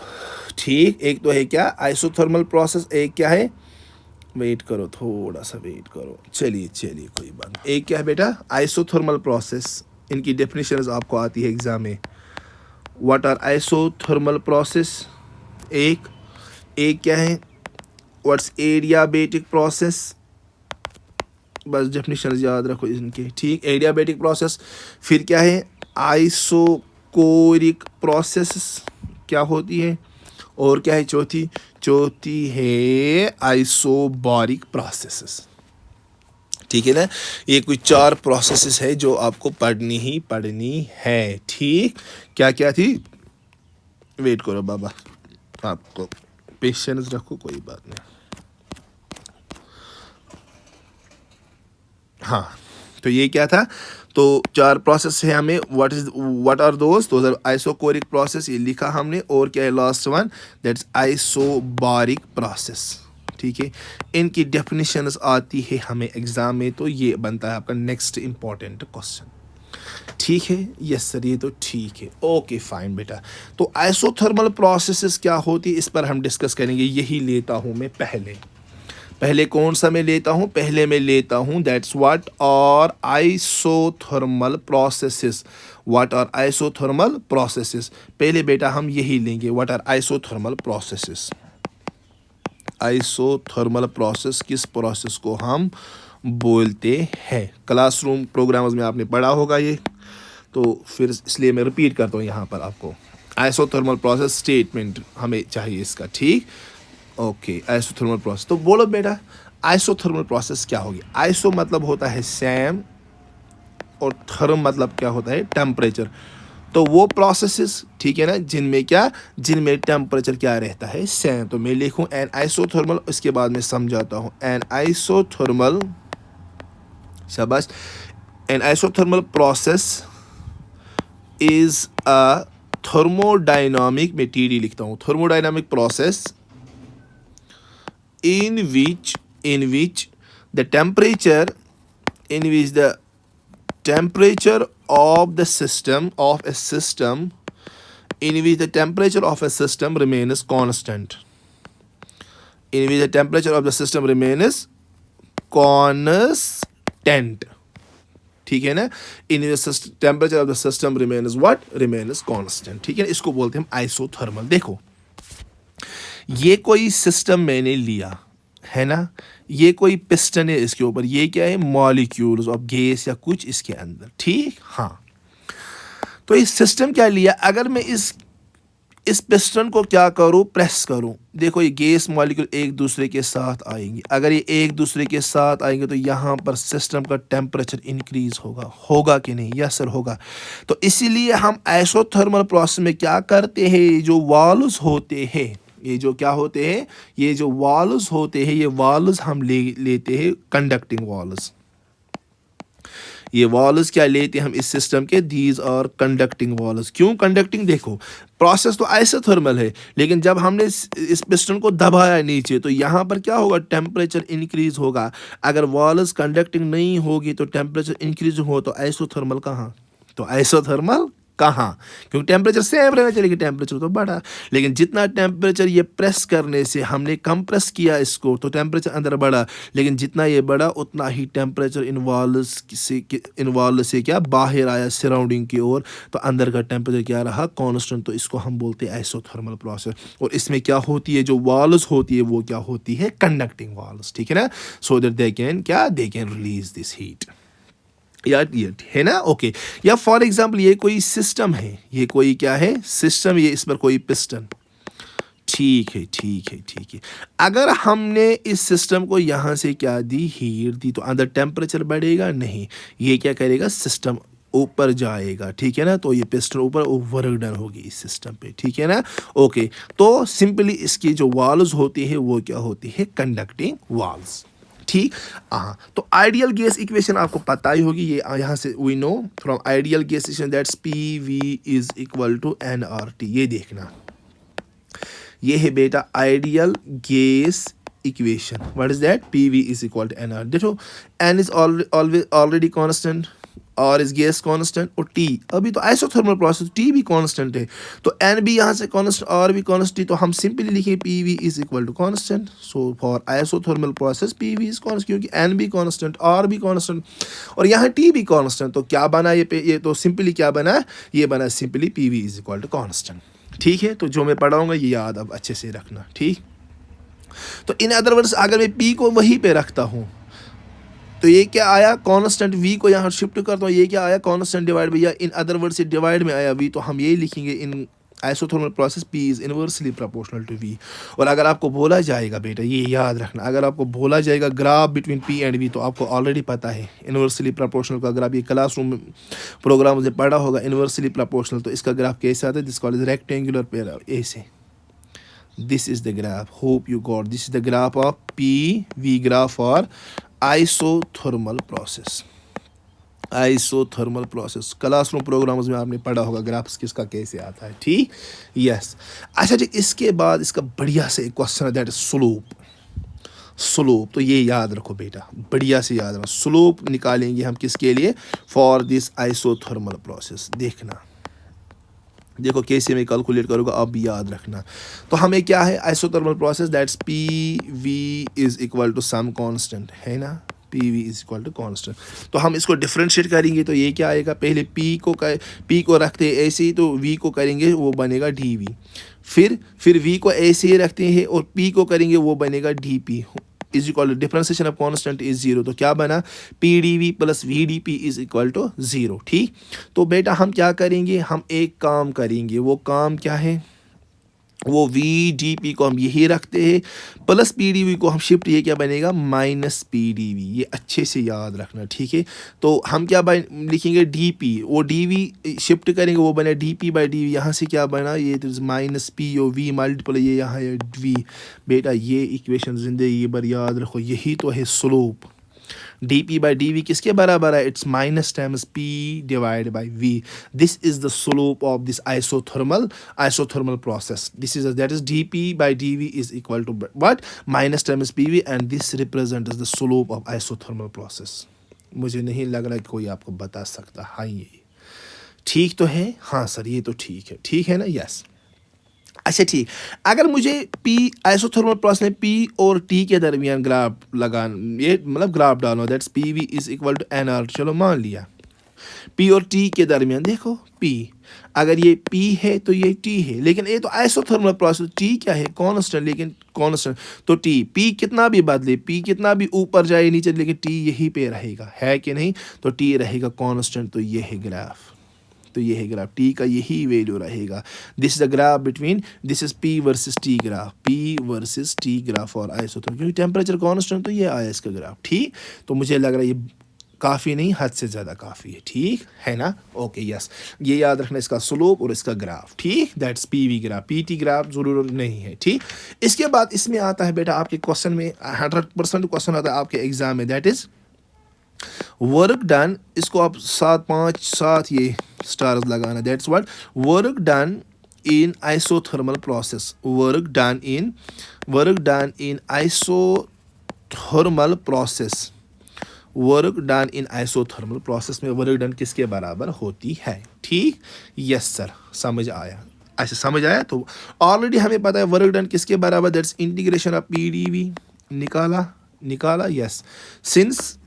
ठीक। एक तो है क्या आइसोथर्मल प्रोसेस, एक क्या है, वेट करो थोड़ा सा वेट करो, चलिए कोई बात। एक क्या है बेटा आइसोथर्मल प्रोसेस, इनकी डेफिनेशंस आपको आती है एग्ज़ाम में, व्हाट आर आइसोथर्मल प्रोसेस, एक क्या है, व्हाट्स एडियाबेटिक प्रोसेस, बस डेफिनेशन याद रखो इनके, ठीक, एडियाबेटिक प्रोसेस। फिर क्या है, आइसोकोरिक प्रोसेस क्या होती है, और क्या है चौथी, चौथी है आइसोबारिक प्रोसेसेस। ठीक है ना, ये कुछ 4 प्रोसेसेस है जो आपको पढ़नी ही पढ़नी है। ठीक, क्या क्या थी, वेट करो बाबा, आपको पेशेंस रखो, कोई बात नहीं। हाँ, तो ये क्या था, तो 4 प्रोसेस है हमें, what are those are isochoric process, ये लिखा हमने, और क्या है last one, that's isobaric process. ठीक है, इनकी डेफिनेशंस आती है हमें एग्जाम में, तो ये बनता है आपका नेक्स्ट इंपॉर्टेंट क्वेश्चन। ठीक है, यस सर, ये तो ठीक है, ओके फाइन बेटा। तो आइसोथर्मल प्रोसेसेस क्या होती है, इस पर हम डिस्कस करेंगे। यही लेता हूँ मैं पहले कौन सा मैं लेता हूँ, पहले मैं लेता हूँ that's what are isothermal processes, what are isothermal processes. पहले बेटा हम यही लेंगे, what are isothermal processes. Isothermal process किस प्रोसेस को हम बोलते हैं, क्लासरूम प्रोग्राम्स में आपने पढ़ा होगा ये, तो फिर इसलिए मैं रिपीट करता हूँ यहाँ पर आपको। आइसोथर्मल प्रोसेस स्टेटमेंट हमें चाहिए इसका, ठीक, ओके। आइसोथर्मल प्रोसेस, तो बोलो बेटा आइसोथर्मल प्रोसेस क्या होगी। आइसो मतलब होता है सेम, और थर्म मतलब क्या होता है, टेम्परेचर। तो वो प्रोसेसेस, ठीक है ना, जिनमें टेम्परेचर क्या रहता है, सेम। तो मैं लिखूं एन आइसोथर्मल, इसके बाद मैं समझाता हूँ। एन आइसोथर्मल, शाबाश, N isothermal process is a thermodynamic, मैं टीडी लिखता हूँ, thermodynamic process in which the temperature of the system in which the temperature of a system remains constant, in which the temperature of the system remains constant, ठीक है ना, in temperature of the system remains what, remains constant. ठीक है ना, इसको बोलते हैं हम आइसोथर्मल। देखो ये कोई सिस्टम मैंने लिया है ना, ये कोई पिस्टन है, इसके ऊपर ये क्या है, मॉलिक्यूल्स ऑफ गैस या कुछ इसके अंदर, ठीक, हाँ। तो इस सिस्टम क्या लिया, अगर मैं इस पिस्टन को क्या करूं, प्रेस करूं, देखो ये गैस मॉलिक्यूल एक दूसरे के साथ आएंगे। अगर ये एक दूसरे के साथ आएंगे तो यहाँ पर सिस्टम का टेम्परेचर इंक्रीज होगा कि नहीं, यस सर होगा। तो इसीलिए हम आइसोथर्मल प्रोसेस में क्या करते हैं, जो वाल्व्स होते हैं, ये जो क्या होते हैं, ये जो वाल्व्स होते हैं, ये वाल्व्स हम लेते हैं कंडक्टिंग वाल्व्स। ये वाल्व्स क्या लेते हैं हम इस सिस्टम के, दीज आर कंडक्टिंग वाल्व्स। क्यों कंडक्टिंग, देखो प्रोसेस तो आइसोथर्मल है, लेकिन जब हमने इस पिस्टन को दबाया नीचे तो यहाँ पर क्या होगा, टेम्परेचर इंक्रीज होगा। अगर वाल्व्स कंडक्टिंग नहीं होगी तो टेम्परेचर इंक्रीज हो, तो आइसोथर्मल कहाँ, तो आइसोथर्मल कहाँ, क्योंकि टेम्परेचर सेम रहना चाहिए, टेम्परेचर तो बढ़ा। लेकिन जितना टेम्परेचर ये प्रेस करने से, हमने कंप्रेस किया इसको, तो टेम्परेचर अंदर बढ़ा, लेकिन जितना ये बढ़ा उतना ही टेम्परेचर इन्वॉल्व से क्या बाहर आया सराउंडिंग की ओर, तो अंदर का टेम्परेचर क्या रहा, कांस्टेंट। तो इसको हम बोलते हैं आइसोथर्मल प्रोसेस। और इसमें क्या होती है, जो वाल्व्स होती है वो क्या होती है, कंडक्टिंग वाल्व्स, ठीक है ना, so that they can release this heat, या ये है ना, ओके। या फॉर एग्जांपल ये कोई सिस्टम है, ये कोई क्या है, सिस्टम, ये इस पर कोई पिस्टन, ठीक है। अगर हमने इस सिस्टम को यहाँ से क्या दी, हीट दी, तो अंदर टेम्परेचर बढ़ेगा नहीं, ये क्या करेगा, सिस्टम ऊपर जाएगा, ठीक है ना। तो ये पिस्टन ऊपर वर्क डन होगी इस सिस्टम पे, ठीक है ना, ओके। तो सिंपली इसकी जो वाल्व्स होती है वो क्या होती है, कंडक्टिंग वाल्व्स, ठीक। हाँ, तो आइडियल गैस इक्वेशन आपको पता ही होगी, ये यहाँ से we know from ideal gas equation that's PV is equal to nRT। ये देखना, ये है बेटा ideal gas equation. What is that, PV is equal to nRT। देखो n is already constant, R is gas constant और T, अभी तो isothermal process T भी कांस्टेंट है, तो एन भी यहाँ से कांस्टेंट, आर भी कांस्टेंट, तो हम सिंपली लिखें P V is equal to constant. So for isothermal process P V is constant, क्योंकि एन भी कांस्टेंट, आर भी कांस्टेंट और यहाँ टी भी कांस्टेंट, तो क्या बना ये तो सिंपली क्या बना, ये बना simply P V is equal to constant. ठीक है, तो जो मैं पढ़ाऊंगा ये याद अब अच्छे से रखना। ठीक, तो इन अदर वर्ड्स अगर मैं पी को वहीं पे रखता हूँ तो ये क्या आया कांस्टेंट, वी को यहाँ शिफ्ट करता हूँ, ये क्या आया कांस्टेंट डिवाइड बाई, या इन अदर वर्ड से डिवाइड में आया वी, तो हम ये लिखेंगे in isothermal process P is inversely proportional to V. और अगर आपको बोला जाएगा बेटा, ये याद रखना, अगर आपको बोला जाएगा graph between P and V, तो आपको ऑलरेडी पता है इनवर्सली प्रोपोर्शनल का, अगर आप ये क्लासरूम प्रोग्राम से पढ़ा होगा इनवर्सली प्रोपोर्शनल, तो इसका ग्राफ कैसे आता है, this called is rectangular pair, ऐसे। This is the graph. Hope you got. This is the graph of PV graph for isothermal process. Isothermal process classroom programmes में आपने पढ़ा होगा ग्राफ्स किसका कैसे आता है। ठीक, यस। अच्छा जी, इसके बाद इसका बढ़िया से एक क्वेश्चन है, दैट इज स्लोप। स्लोप तो ये याद रखो बेटा, बढ़िया से याद रखो, स्लोप निकालेंगे हम किसके लिए, फॉर दिस आइसोथर्मल प्रोसेस। देखना, देखो कैसे मैं कैलकुलेट करूँगा, आप भी याद रखना। तो हमें क्या है, isothermal process that's P V is equal to some constant, है ना, P V is equal to constant. तो हम इसको डिफ्रेंशिएट करेंगे, तो ये क्या आएगा, पहले पी को रखते हैं ऐसे ही, तो वी को करेंगे वो बनेगा डी वी, फिर वी को ऐसे ही रखते हैं और पी को करेंगे वो बनेगा D P is equal to differentiation of constant is zero, तो क्या बना, P D V plus V D P is equal to zero. ठीक, तो बेटा हम क्या करेंगे, हम एक काम करेंगे, वो काम क्या है, वो वी डी पी को हम यही रखते हैं, प्लस पी डी वी को हम शिफ्ट, ये क्या बनेगा, माइनस पी डी वी, ये अच्छे से याद रखना। ठीक है, तो हम क्या लिखेंगे, डी पी, वो डी वी शिफ्ट करेंगे, वो बने D P by D V, यहाँ से क्या बना, ये तो minus P over V multiple ये यहाँ है वी। बेटा ये इक्वेशन जिंदगी भर याद रखो, यही तो है slope. D P by D V किसके बराबर है, it's minus times P divide by V. This is the slope of this isothermal process. This is that is D P by D V is equal to what, minus times P V, and this represent the slope of isothermal process. मुझे नहीं लग रहा कि कोई आपको बता सकता। हाँ, ये ठीक तो है, हाँ सर ये तो ठीक है, ठीक है ना, यस। अच्छा ठीक, अगर मुझे पी आइसोथर्मल प्रोसेस में पी और टी के दरमियान ग्राफ लगाना, ये मतलब ग्राफ डालना, that's P V is equal to N R, चलो मान लिया पी और टी के दरमियान, देखो पी अगर ये पी है तो ये टी है, लेकिन ये तो आइसोथर्मल प्रोसेस, टी क्या है कांस्टेंट, लेकिन कांस्टेंट तो टी, पी कितना भी बदले, पी कितना भी ऊपर जाए नीचे, लेकिन टी यहीं पे रहेगा, है कि नहीं, तो टी रहेगा कांस्टेंट, तो ये है ग्राफ, तो ये है ग्राफ, टी का यही वैल्यू रहेगा। This is the graph between, this is P versus T graph, P versus T graph और आइसोथर्मल, क्योंकि टेम्परेचर कांस्टेंट, तो ये आया इसका ग्राफ। ठीक, तो मुझे लग रहा है ये काफ़ी नहीं, हद से ज़्यादा काफ़ी है, ठीक है ना, ओके यस। ये याद रखना, इसका स्लोप और इसका ग्राफ, ठीक, that's P V graph, P T graph जरूर नहीं है। ठीक, इसके बाद इसमें आता है बेटा आपके क्वेश्चन में 100% क्वेश्चन आता है आपके एग्जाम में, दैट इज वर्क डन, इसको आप 7 ये स्टार्स लगाना, that's what work done in isothermal process, work done in isothermal process, work done in isothermal process में वर्क डन किसके बराबर होती है। ठीक, यस सर, समझ आया, अच्छा समझ आया। तो ऑलरेडी हमें पता है वर्क डन किसके बराबर, that's integration of P D V, निकाला यस, सिंस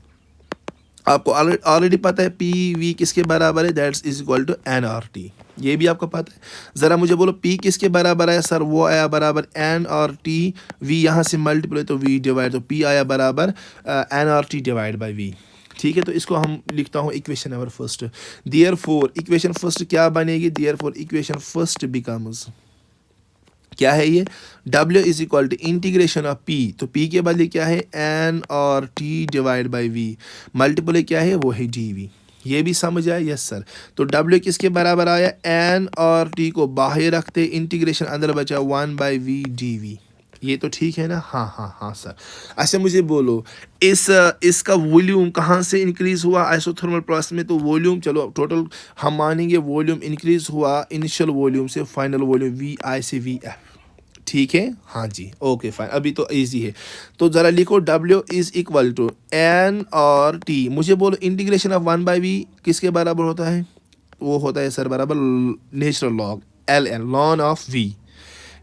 आपको ऑलरेडी पता है पी वी किसके बराबर है, that's is equal to N R T, ये भी आपको पता है। ज़रा मुझे बोलो पी किसके बराबर आया, सर वो आया बराबर एन आर टी, वी यहाँ से मल्टीप्लाई तो वी डिवाइड, तो पी आया बराबर N R T divide by V. ठीक है, तो इसको हम लिखता हूँ equation number first, therefore equation first क्या बनेगी, देयरफॉर इक्वेशन फर्स्ट बिकम्स, क्या है ये, W is equal to integration of P, तो P के बदले क्या है N और T divide by V, multiple क्या है वो है DV, ये भी समझ आया, यस सर। तो W किसके बराबर आया, N और T को बाहर रखते, इंटीग्रेशन अंदर बचा 1/V DV, ये तो ठीक है ना, हाँ सर। अच्छा मुझे बोलो इसका वॉल्यूम कहाँ से इंक्रीज़ हुआ आइसोथर्मल प्रोसेस में, तो वॉल्यूम चलो टोटल हम मानेंगे वॉल्यूम इंक्रीज़ हुआ इनिशियल वॉल्यूम से फाइनल वॉल्यूम VI से VF। ठीक है, हाँ जी, ओके फाइन, अभी तो इजी है। तो ज़रा लिखो W is equal to N और T। मुझे बोलो इंटीग्रेशन ऑफ 1/v किसके बराबर होता है? वो होता है सर बराबर natural log ln lawn of v।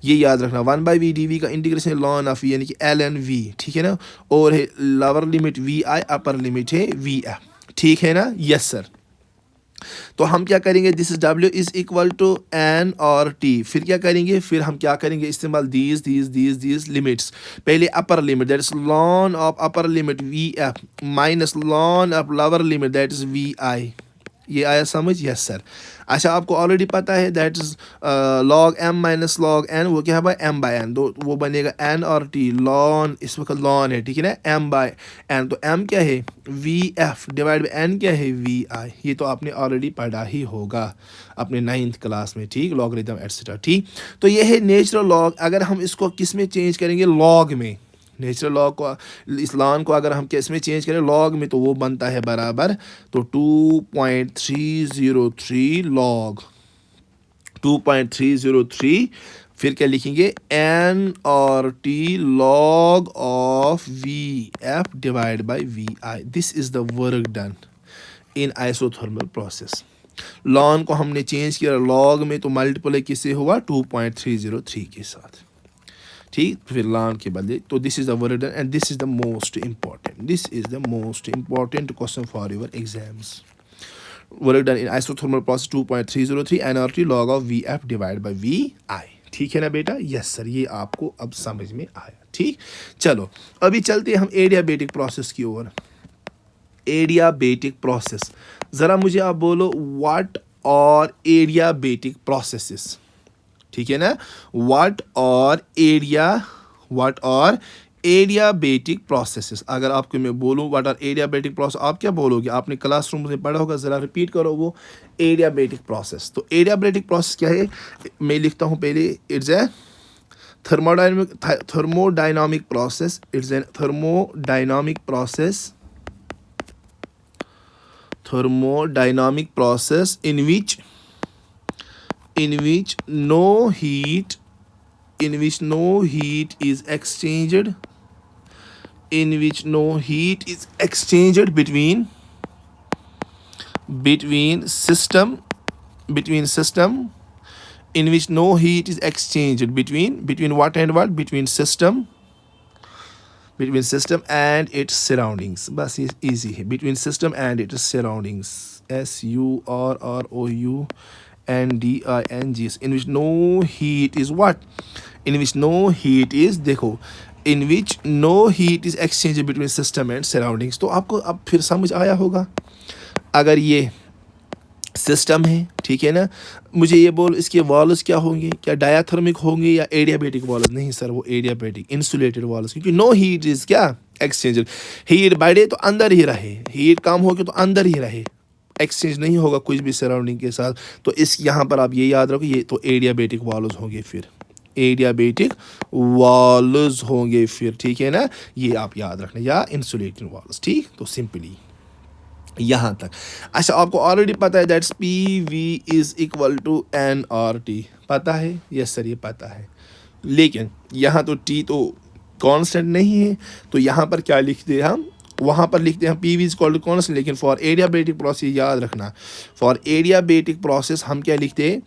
ये याद रखना, 1/v dv का इंटीग्रेशन लॉन ऑफ v यानी कि ln v, ठीक है ना। और है lower limit vi, upper limit है vf, ठीक है ना। Yes sir. तो हम क्या करेंगे, this is W is equal to N और T। फिर क्या करेंगे, फिर हम क्या करेंगे इस्तेमाल दीज लिमिट्स। पहले upper limit that is lawn of upper limit vf minus lawn of lower limit that is vi। ये आया समझ? Yes sir. अच्छा, आपको ऑलरेडी पता है that is log m minus log n, वो क्या है भाई m/n, तो वो बनेगा n और t लॉन, इस वक्त लॉन है, ठीक है ना, m/n। तो m क्या है vf डिवाइड बाई n क्या है vi। ये तो आपने ऑलरेडी पढ़ा ही होगा अपने 9th क्लास में, ठीक, लॉगरिथम एटसेट्रा, ठीक। तो ये है नेचुरल लॉग। अगर हम इसको किस में चेंज करेंगे, लॉग में, नेचुरल लॉग को, इस लॉन को अगर हम किस में चेंज करें, लॉग में, तो वो बनता है बराबर, तो 2.303 लॉग 2.303। फिर क्या लिखेंगे, n और t log of vf divide by vi। This is the work done in isothermal process. Lawn को हमने चेंज किया लॉग में, तो मल्टीप्लाई किससे हुआ, 2.303 के साथ, ठीक। फिर लॉन के बदले, तो this is the work done and this is the most important question for your exams. Work done in isothermal process 2.303 NRT log of vf divide by vi। ठीक है ना बेटा? यस सर, ये आपको अब समझ में आया, ठीक। चलो अभी चलते हैं हम एडियाबेटिक प्रोसेस की ओर। एडियाबेटिक प्रोसेस, ज़रा मुझे आप बोलो व्हाट और एडियाबेटिक प्रोसेसेस, ठीक है ना। व्हाट और एडियाबेटिक प्रोसेसेस। अगर आपको मैं बोलूँ व्हाट आर एडियाबेटिक प्रोसेस, आप क्या बोलोगे? आपने क्लासरूम में पढ़ा होगा, ज़रा रिपीट करो वो एडियाबेटिक प्रोसेस। तो एडियाबेटिक प्रोसेस क्या है, मैं लिखता हूँ पहले, it's a thermodynamic process. It's a thermodynamic process in which no heat is exchanged between system in which no heat is exchanged between what and what, between system and its surroundings। बस ये easy है, between system and its surroundings, surroundings, in which no heat is what, in which no heat is, देखो, in which no heat is exchanged between system and surroundings। तो आपको अब फिर समझ आया होगा। अगर ये सिस्टम है, ठीक है ना, मुझे ये बोल इसके वॉल्स क्या होंगे, क्या डायाथर्मिक होंगे या एडियाबेटिक वॉल्स? नहीं सर, वो एडियाबेटिक इंसुलेटेड वॉल्स, क्योंकि नो हीट इज क्या, एक्सचेंज। हीट बढ़े तो अंदर ही रहे, हीट कम हो के तो अंदर ही रहे, एक्सचेंज नहीं होगा कुछ भी सराउंडिंग के साथ। तो इस यहाँ पर आप ये याद रखो, ये तो एडियाबेटिक वॉल्स होंगे, फिर एडियाबेटिक वॉल्स होंगे फिर, ठीक है ना, ये आप याद रखना, या इंसुलेटेड वॉल्स, ठीक। तो सिंपली यहाँ तक। अच्छा, आपको ऑलरेडी पता है that's PV is equal to N और T, पता है? यस सर, ये पता है। लेकिन यहाँ तो T तो कांस्टेंट नहीं है, तो यहाँ पर क्या लिखते हैं हम, वहाँ पर लिखते हैं PV is equal to constant. लेकिन फॉर एडियाबेटिक प्रोसेस याद रखना, फॉर एडियाबेटिक प्रोसेस हम क्या लिखते हैं,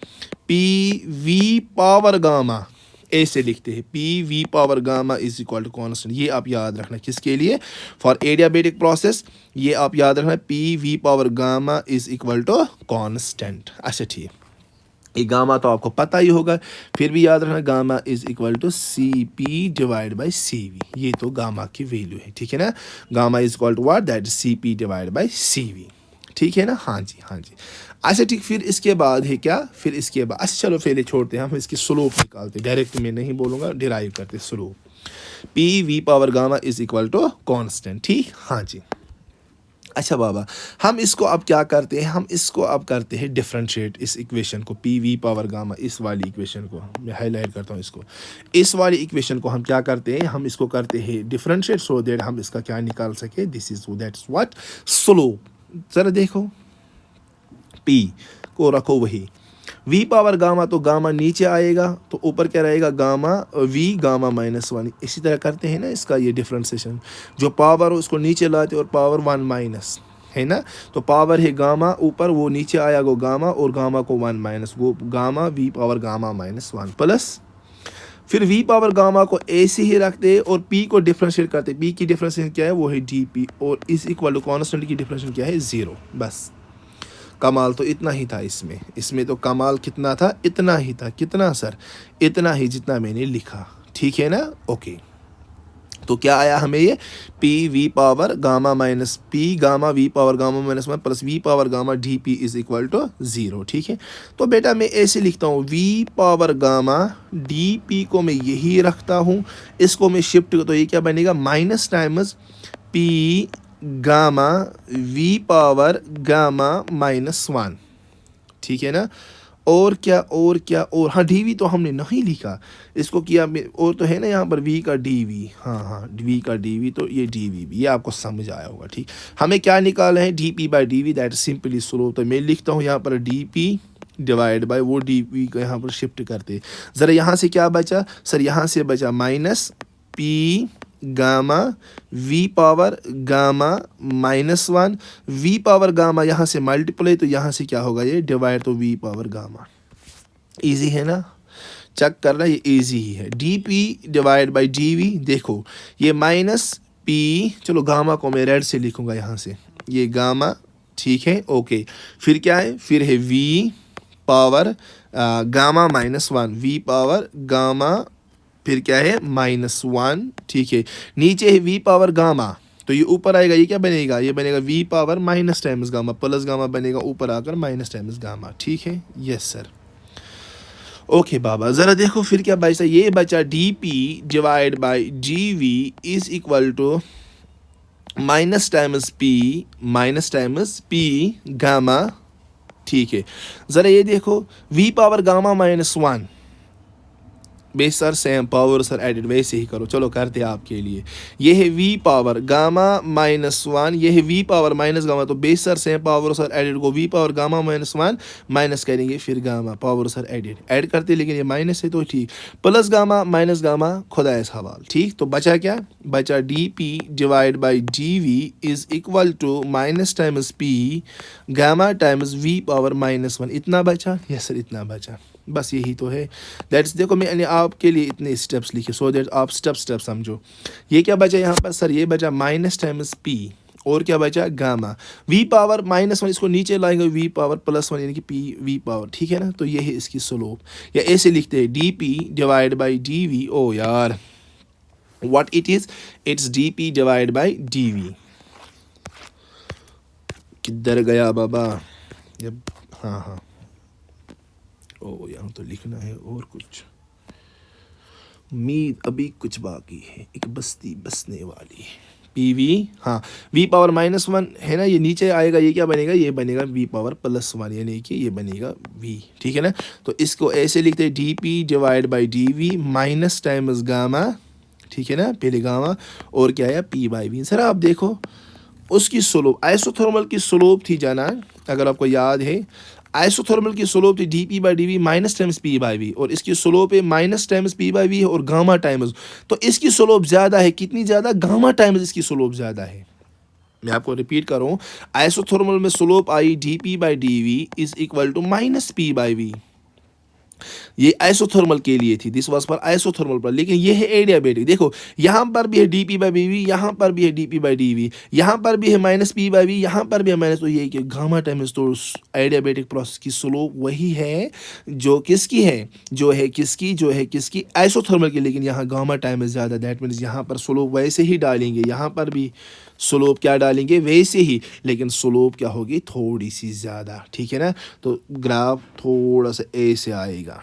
PV पावर गामा, ऐसे लिखते हैं, PV power gamma is equal to constant. ये आप याद रखना, किसके लिए, फॉर एडियाबेटिक प्रोसेस, ये आप याद रखना, PV power gamma is equal to constant. अच्छा ठीक, ये गामा तो आपको पता ही होगा, फिर भी याद रखना, gamma is equal to CP divide by CV। ये तो गामा की वैल्यू है, ठीक है ना, gamma is equal to what, that is CP divide by CV, ठीक है ना। हाँ जी, हाँ जी। अच्छा ठीक, फिर इसके बाद है क्या, फिर इसके बाद, अच्छा चलो पहले छोड़ते हैं, हम इसकी स्लोप निकालते, डायरेक्ट में नहीं बोलूँगा, डिराइव करते slope. PV power gamma is equal to constant, ठीक। हाँ जी। अच्छा बाबा, हम इसको अब क्या करते हैं, हम इसको अब करते हैं डिफरेंशिएट, इस इक्वेशन को, PV पावर गामा, इस वाली इक्वेशन को मैं हाईलाइट करता हूँ, इसको, इस वाली इक्वेशन को हम क्या करते हैं, हम इसको करते हैं डिफरेंशिएट, सो दैट हम इसका क्या निकाल सके, this is that's what, slope. ज़रा देखो, P को रखो वही, वी पावर गामा तो गामा नीचे आएगा, तो ऊपर क्या रहेगा गामा वी गामा -1। इसी तरह करते हैं ना इसका ये डिफ्रेंसिएशन, जो पावर हो उसको नीचे लाते और पावर 1 माइनस है ना, तो पावर है गामा ऊपर, वो नीचे आया वो गामा, और गामा को 1 माइनस, वो gamma V power gamma -1 plus फिर वी पावर गामा को ऐसे ही रखते और पी को डिफरेंशिएट करते। पी की डिफरेंशिएशन क्या है, वो है डी पी, और इस इक्वल टू कॉन्स्टेंट की डिफरेंशिएशन क्या है, 0। बस कमाल तो इतना ही था इसमें तो कमाल कितना था, इतना ही था। कितना सर, इतना ही जितना मैंने लिखा, ठीक है ना। ओके, तो क्या आया हमें ये, P V power gamma minus P gamma V power gamma -1 plus V power gamma D P is equal to 0। ठीक है, तो बेटा मैं ऐसे लिखता हूँ, V power gamma D P को मैं यही रखता हूँ, इसको मैं शिफ्ट, तो ये क्या बनेगा minus times P gamma V power gamma -1। ठीक है ना, और क्या और हाँ डीवी तो हमने नहीं लिखा, इसको किया और तो है ना यहाँ पर वी का डीवी, हाँ वी का डीवी, तो ये डीवी भी, ये आपको समझ आया होगा। ठीक, हमें क्या निकालना है, DP by DV, that is simply slope. तो मैं लिखता हूँ यहाँ पर डीपी डिवाइड बाय वो डीवी को यहाँ पर शिफ्ट करते। ज़रा यहाँ से क्या बचा सर, यहाँ से बचा minus P gamma V power gamma -1, we power gamma यहाँ से मल्टीप्लाई, तो यहाँ से क्या होगा ये डिवाइड, तो वी पावर गामा। इजी है ना, चेक करना, ये इजी ही है। D P divide by D V, देखो ये माइनस पी, चलो गामा को मैं रेड से लिखूंगा यहाँ से, ये गामा, ठीक है ओके। फिर क्या है, फिर है we power gamma -1, we power gamma, फिर क्या है -1, ठीक है। नीचे है वी पावर गामा, तो ये ऊपर आएगा, ये क्या बनेगा, ये बनेगा we power minus times gamma, plus gamma बनेगा ऊपर आकर माइनस टाइम्स गामा। ठीक है, यस सर, ओके बाबा। ज़रा देखो फिर क्या बचा, ये बचा D P divide by G V is equal to minus times P gamma. ठीक है, ज़रा ये देखो V power gamma -1, base sir same power sir added, वैसे ही करो, चलो करते हैं आपके लिए। ये है वी पावर गामा -1, ये है वी पावर माइनस गामा, तो base sir same power sir added को वी पावर गामा -1 माइनस करेंगे, फिर gamma power sir added add करते, लेकिन ये माइनस है तो ठीक, प्लस गामा माइनस गामा खुदा इस हवाल। ठीक, तो बचा क्या, बचा D P divide by D V is equal to minus times P gamma times V power -1। इतना बचा, यस सर इतना बचा, बस यही तो है। दैट्स, देखो मैंने आपके लिए इतने स्टेप्स लिखे सो दैट आप स्टेप समझो। ये क्या बचा यहाँ पर सर, ये बचा माइनस टाइम्स पी, और क्या बचा गामा वी पावर -1, इसको नीचे लाएंगे वी पावर +1 यानी कि पी वी पावर। ठीक है ना, तो ये है इसकी स्लोप, या ऐसे लिखते हैं D P divide by D V. ओ यार what it is, it's D P divide by D V. किधर गया बाबा, हाँ ओ यहाँ तो लिखना है और कुछ, उम्मीद अभी कुछ बाकी है, एक बस्ती बसने वाली पी वी, हाँ वी पावर -1 है ना, ये नीचे आएगा, ये क्या बनेगा, ये बनेगा वी पावर +1 यानी कि ये बनेगा वी। ठीक है ना, तो इसको ऐसे लिखते हैं D P divide by D V minus times gamma. ठीक है ना, पहले गामा और क्या है पी बाई वी। सर आप देखो उसकी स्लोप, आइसोथर्मल की स्लोप थी जाना, अगर आपको याद है आइसोथर्मल की स्लोप थी D P by D V minus times P by V, और इसकी स्लोप है minus times P by V और गामा टाइम्स, तो इसकी स्लोप ज़्यादा है, कितनी ज़्यादा, गामा टाइम्स इसकी स्लोप ज़्यादा है। मैं आपको रिपीट कर रहा हूँ, आइसोथर्मल में slope I D P by D V is equal to minus P by V, ये आइसोथर्मल के लिए थी, दिस वाज फॉर आइसोथर्मल पर। लेकिन ये है एडियाबेटिक, देखो यहाँ पर भी है D P by B V, यहाँ पर भी है D P by D V, यहाँ पर भी है माइनस पी बाई वी, यहाँ पर भी है माइनस, तो ये कि गामा टाइम्स, तो एडियाबेटिक प्रोसेस की स्लोप वही है जो किसकी है, जो है किसकी आइसोथर्मल की, लेकिन यहाँ गामा टाइम्स ज़्यादा, दैट मीन्स यहाँ पर स्लोप वैसे ही डालेंगे, यहाँ पर भी स्लोप क्या डालेंगे वैसे ही, लेकिन स्लोप क्या होगी थोड़ी सी ज़्यादा। ठीक है ना, तो ग्राफ थोड़ा सा ऐसे आएगा,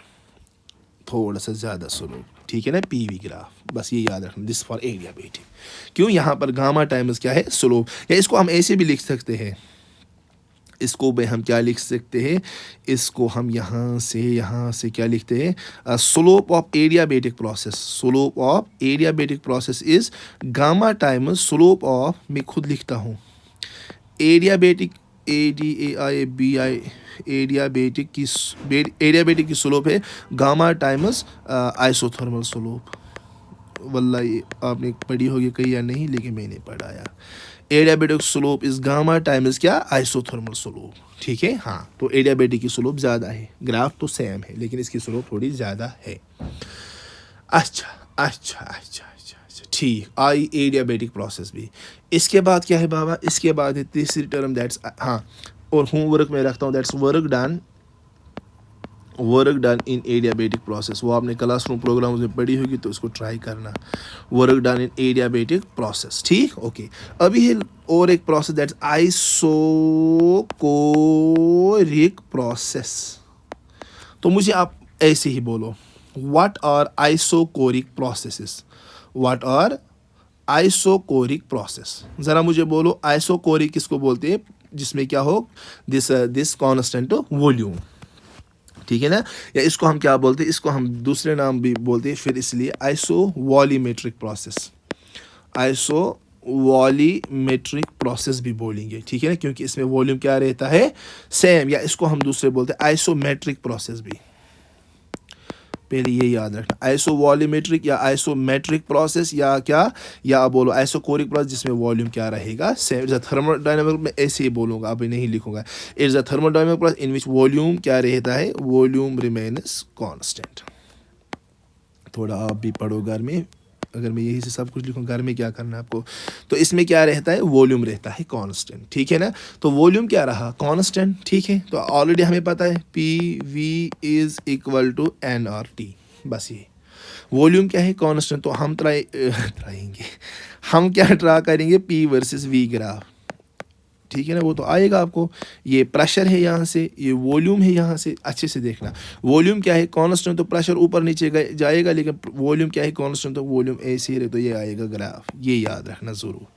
थोड़ा सा ज़्यादा स्लोप। ठीक है ना, पीवी ग्राफ, बस ये याद रखना, दिस फॉर एडियाबेटिक। क्यों, यहाँ पर गामा टाइम्स क्या है स्लोप, या इसको हम ऐसे भी लिख सकते हैं, इसको भी हम क्या लिख सकते हैं, इसको हम यहाँ से क्या लिखते हैं, slope of adiabatic process, slope of adiabatic process is gamma times slope of, मैं खुद लिखता हूँ एडियाबेटिक एडियाबेटिक की स्लोप है गामा टाइम्स आइसोथर्मल स्लोप। वल्लाह ये आपने पढ़ी होगी कहीं या नहीं, लेकिन मैंने पढ़ाया। Adiabatic slope is gamma times क्या, आइसोथर्मल स्लोप। ठीक है, हाँ। तो एडियाबेटिक की स्लोप ज़्यादा है, ग्राफ तो सेम है लेकिन इसकी स्लोप थोड़ी ज़्यादा है। अच्छा अच्छा अच्छा अच्छा अच्छा, ठीक। आई एडियाबेटिक प्रोसेस भी। इसके बाद क्या है बाबा, इसके बाद है तीसरी टर्म, दैट्स, हाँ, और होमवर्क में रखता हूँ, that's work done in adiabatic process. वो आपने क्लासरूम प्रोग्राम में पढ़ी होगी तो उसको ट्राई करना। वर्क डन इन एडियाबेटिक प्रोसेस, ठीक, ओके। अभी है और एक प्रोसेस, दैट्स आइसोकोरिक प्रोसेस। तो मुझे आप ऐसे ही बोलो, what are isochoric processes, what are isochoric process. ज़रा मुझे बोलो आइसोकोरिक किसको बोलते हैं, जिसमें क्या हो, दिस कांस्टेंट वॉल्यूम। ठीक है ना, या इसको हम क्या बोलते हैं, इसको हम दूसरे नाम भी बोलते हैं फिर, इसलिए iso volumetric process, iso volumetric process भी बोलेंगे। ठीक है ना, क्योंकि इसमें वॉल्यूम क्या रहता है, सेम, या इसको हम दूसरे बोलते हैं आइसोमेट्रिक प्रोसेस भी। पहले ये याद रखना, आइसो वॉल्यूमेट्रिक या आइसोमेट्रिक प्रोसेस, या क्या, या बोलो आइसोकोरिक प्रोसेस, जिसमें वॉल्यूम क्या रहेगा, सेम। इट्स अ थर्मोडायनामिक में ऐसे ही बोलूँगा, अभी नहीं लिखूंगा। It's a thermodynamic process in which volume क्या रहता है, वॉल्यूम रिमेन्स कांस्टेंट। थोड़ा आप भी पढ़ो घर में, अगर मैं यही से सब कुछ लिखूँ, घर में क्या करना है आपको। तो इसमें क्या रहता है, वॉल्यूम रहता है कांस्टेंट। ठीक है ना, तो वॉल्यूम क्या रहा, कांस्टेंट। ठीक है, तो ऑलरेडी हमें पता है P V is equal to N R T, बस ये वॉल्यूम क्या है, कांस्टेंट। तो हम ट्राएंगे, हम क्या ट्रा करेंगे, पी वर्सेस वी ग्राफ। ठीक है ना, वो तो आएगा आपको। ये प्रेशर है यहाँ से, ये वॉल्यूम है यहाँ से, अच्छे से देखना। वॉल्यूम क्या है, कांस्टेंट, तो प्रेशर ऊपर नीचे जाएगा, लेकिन वॉल्यूम क्या है, कांस्टेंट, तो वॉल्यूम ऐसे ही रहे, तो ये आएगा ग्राफ। ये याद रखना ज़रूर,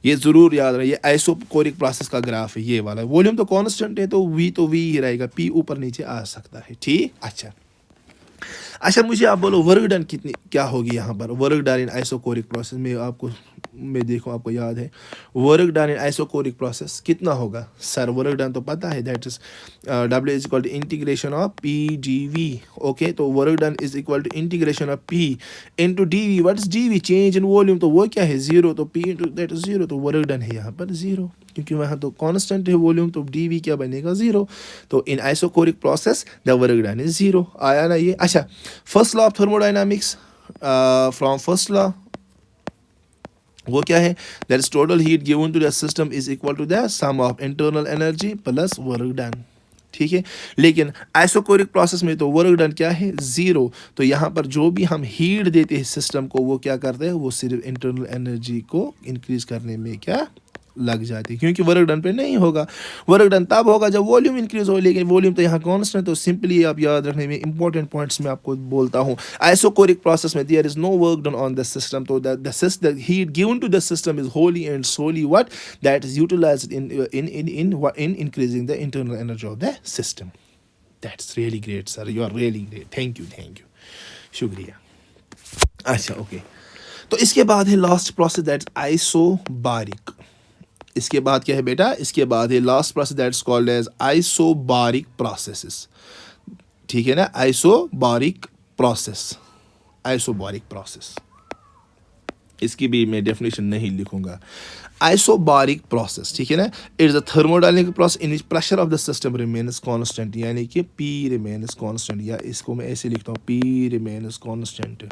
ये ज़रूर याद रखना। ये आइसोकोरिक प्रोसेस का ग्राफ है, ये वाला। वॉल्यूम तो कांस्टेंट है, तो वी ही रहेगा, पी ऊपर नीचे आ सकता है। ठीक, अच्छा अच्छा। मुझे आप बोलो वर्क डन कितनी क्या होगी यहाँ पर, work done in isochoric process में। आपको मैं देखो, आपको याद है work done in isochoric process कितना होगा सर। वर्क डन तो पता है, that is W is equal to integration of P D V. Okay, तो work done is equal to integration of P into D V. What is D V, change in volume, तो वो क्या है, zero, तो P into that is zero, तो work done है यहाँ पर जीरो, क्योंकि वहाँ तो कांस्टेंट है वॉल्यूम, तो डी वी क्या बनेगा, जीरो। तो in isochoric process the work done is zero. आया ना ये। अच्छा, first law of thermodynamics, from first law वो क्या है, that is total heat given to the system is equal to the sum of internal energy plus work done. ठीक है, लेकिन आइसोकोरिक प्रोसेस में तो वर्क डन क्या है, जीरो। तो यहाँ पर जो भी हम हीट देते हैं सिस्टम को, वो क्या करते हैं, वो सिर्फ इंटरनल एनर्जी को इंक्रीज करने में क्या लग जाती है, क्योंकि वर्क डन पे नहीं होगा। वर्क डन तब होगा जब वॉल्यूम इंक्रीज हो, लेकिन वॉल्यूम तो यहाँ कांस्टेंट। तो सिंपली आप याद रखने में इंपॉर्टेंट पॉइंट्स में आपको बोलता हूँ, आइसोकोरिक प्रोसेस में there is no work done on the system, तो the heat given to the system is wholly and solely what, that is utilized in increasing the internal energy of the system. That's really great sir, you are really great, thank you, शुक्रिया। अच्छा, okay. तो इसके बाद है last process, that's isobaric. इसके बाद क्या है बेटा, इसके बाद है last process, that's called as isobaric processes. ठीक है ना, आइसोबारिक प्रोसेस, आइसोबारिक प्रोसेस, इसकी भी मैं डेफिनेशन नहीं लिखूंगा। आइसोबारिक प्रोसेस, ठीक है ना, it is a thermodynamic process in which pressure of the system remains constant, यानी कि पी रिमेन्स कांस्टेंट, या इसको मैं ऐसे लिखता हूँ, पी रिमेन्स कांस्टेंट,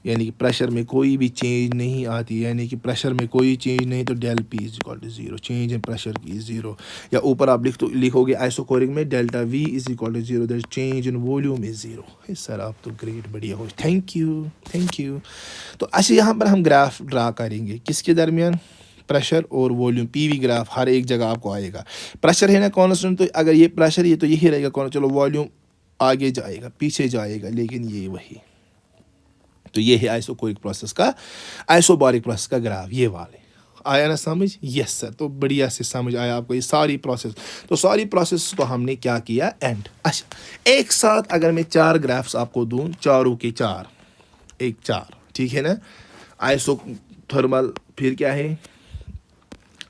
यानी कि प्रेशर में कोई भी चेंज नहीं आती, यानी कि प्रेशर में कोई चेंज नहीं, तो del P is equal to zero, change in pressure की जीरो। या ऊपर आप लिखोगे आइसोकोरिक में delta V is equal to zero, that change in volume is zero. Sir आप तो ग्रेट, बढ़िया हो, थैंक यू। तो अच्छा, यहाँ पर हम ग्राफ ड्रा करेंगे किसके दरमियान, प्रेशर और वॉल्यूम, पीवी ग्राफ हर एक जगह आपको आएगा। प्रेशर है ना कांस्टेंट, तो अगर ये प्रेशर ये तो यही रहेगा कांस्टेंट, चलो वॉल्यूम आगे जाएगा पीछे जाएगा, लेकिन ये वही। तो ये है आइसोकोरिक प्रोसेस का, आइसोबारिक प्रोसेस का ग्राफ, ये वाले। आया ना समझ, यस सर। तो बढ़िया से समझ आया आपको ये सारी प्रोसेस। तो सारी प्रोसेस को हमने क्या किया, एंड। अच्छा, एक साथ अगर मैं 4 ग्राफ्स आपको दूं, चारों के 4, ठीक है ना, आइसोथर्मल, फिर क्या है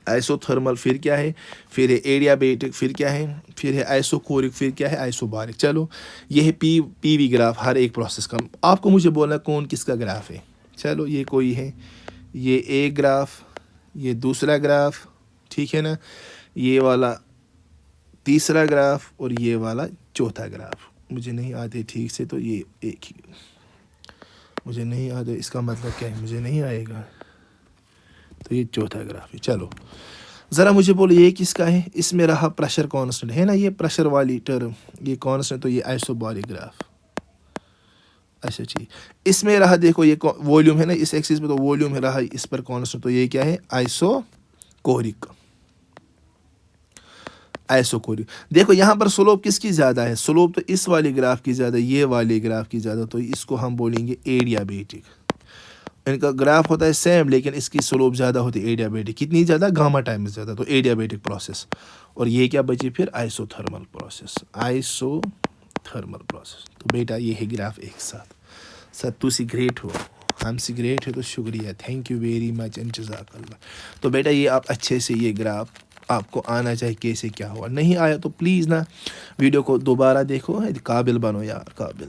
आइसोथर्मल फिर क्या है, फिर है एडियाबेटिक, फिर क्या है, फिर है आइसोकोरिक, फिर क्या है आइसोबारिक। चलो ये है पीवी ग्राफ हर एक प्रोसेस का। आपको मुझे बोलना कौन किसका ग्राफ है। चलो ये कोई है, ये एक ग्राफ, ये दूसरा ग्राफ, ठीक है ना, ये वाला तीसरा ग्राफ और ये वाला चौथा ग्राफ। मुझे नहीं आते ठीक से तो ये एक ही, मुझे नहीं आते इसका मतलब क्या है, मुझे नहीं आएगा, तो ये चौथा ग्राफ है। चलो ज़रा मुझे बोलो ये किसका है। इसमें रहा प्रेशर कांस्टेंट है ना, ये प्रेशर वाली टर्म, ये कांस्टेंट, तो ये आइसोबारिक ग्राफ। अच्छा जी, इसमें रहा देखो ये वॉल्यूम है ना इस एक्सिस में, तो वॉल्यूम है रहा इस पर कांस्टेंट, तो ये क्या है आइसोकोरिक। आइसोकोरिक देखो यहाँ पर स्लोप किसकी ज़्यादा है, स्लोप तो इस वाली ग्राफ की ज़्यादा, ये वाले ग्राफ की ज़्यादा, तो इसको हम बोलेंगे एडियाबेटिक। इनका ग्राफ होता है सेम लेकिन इसकी स्लोप ज़्यादा होती है एडियाबेटिक। कितनी ज़्यादा, गामा टाइम ज़्यादा, तो एडियाबेटिक प्रोसेस। और ये क्या बची फिर आइसोथर्मल प्रोसेस, आइसोथर्मल प्रोसेस। तो बेटा ये है ग्राफ एक साथ। सर तुसी ग्रेट हो, हमसे ग्रेट है तो शुक्रिया, thank you very much and जज़ाकल्लाह। तो बेटा ये आप अच्छे से ये ग्राफ आपको आना चाहिए कैसे क्या हुआ। नहीं आया तो प्लीज़ ना वीडियो को दोबारा देखो, काबिल बनो यार, काबिल।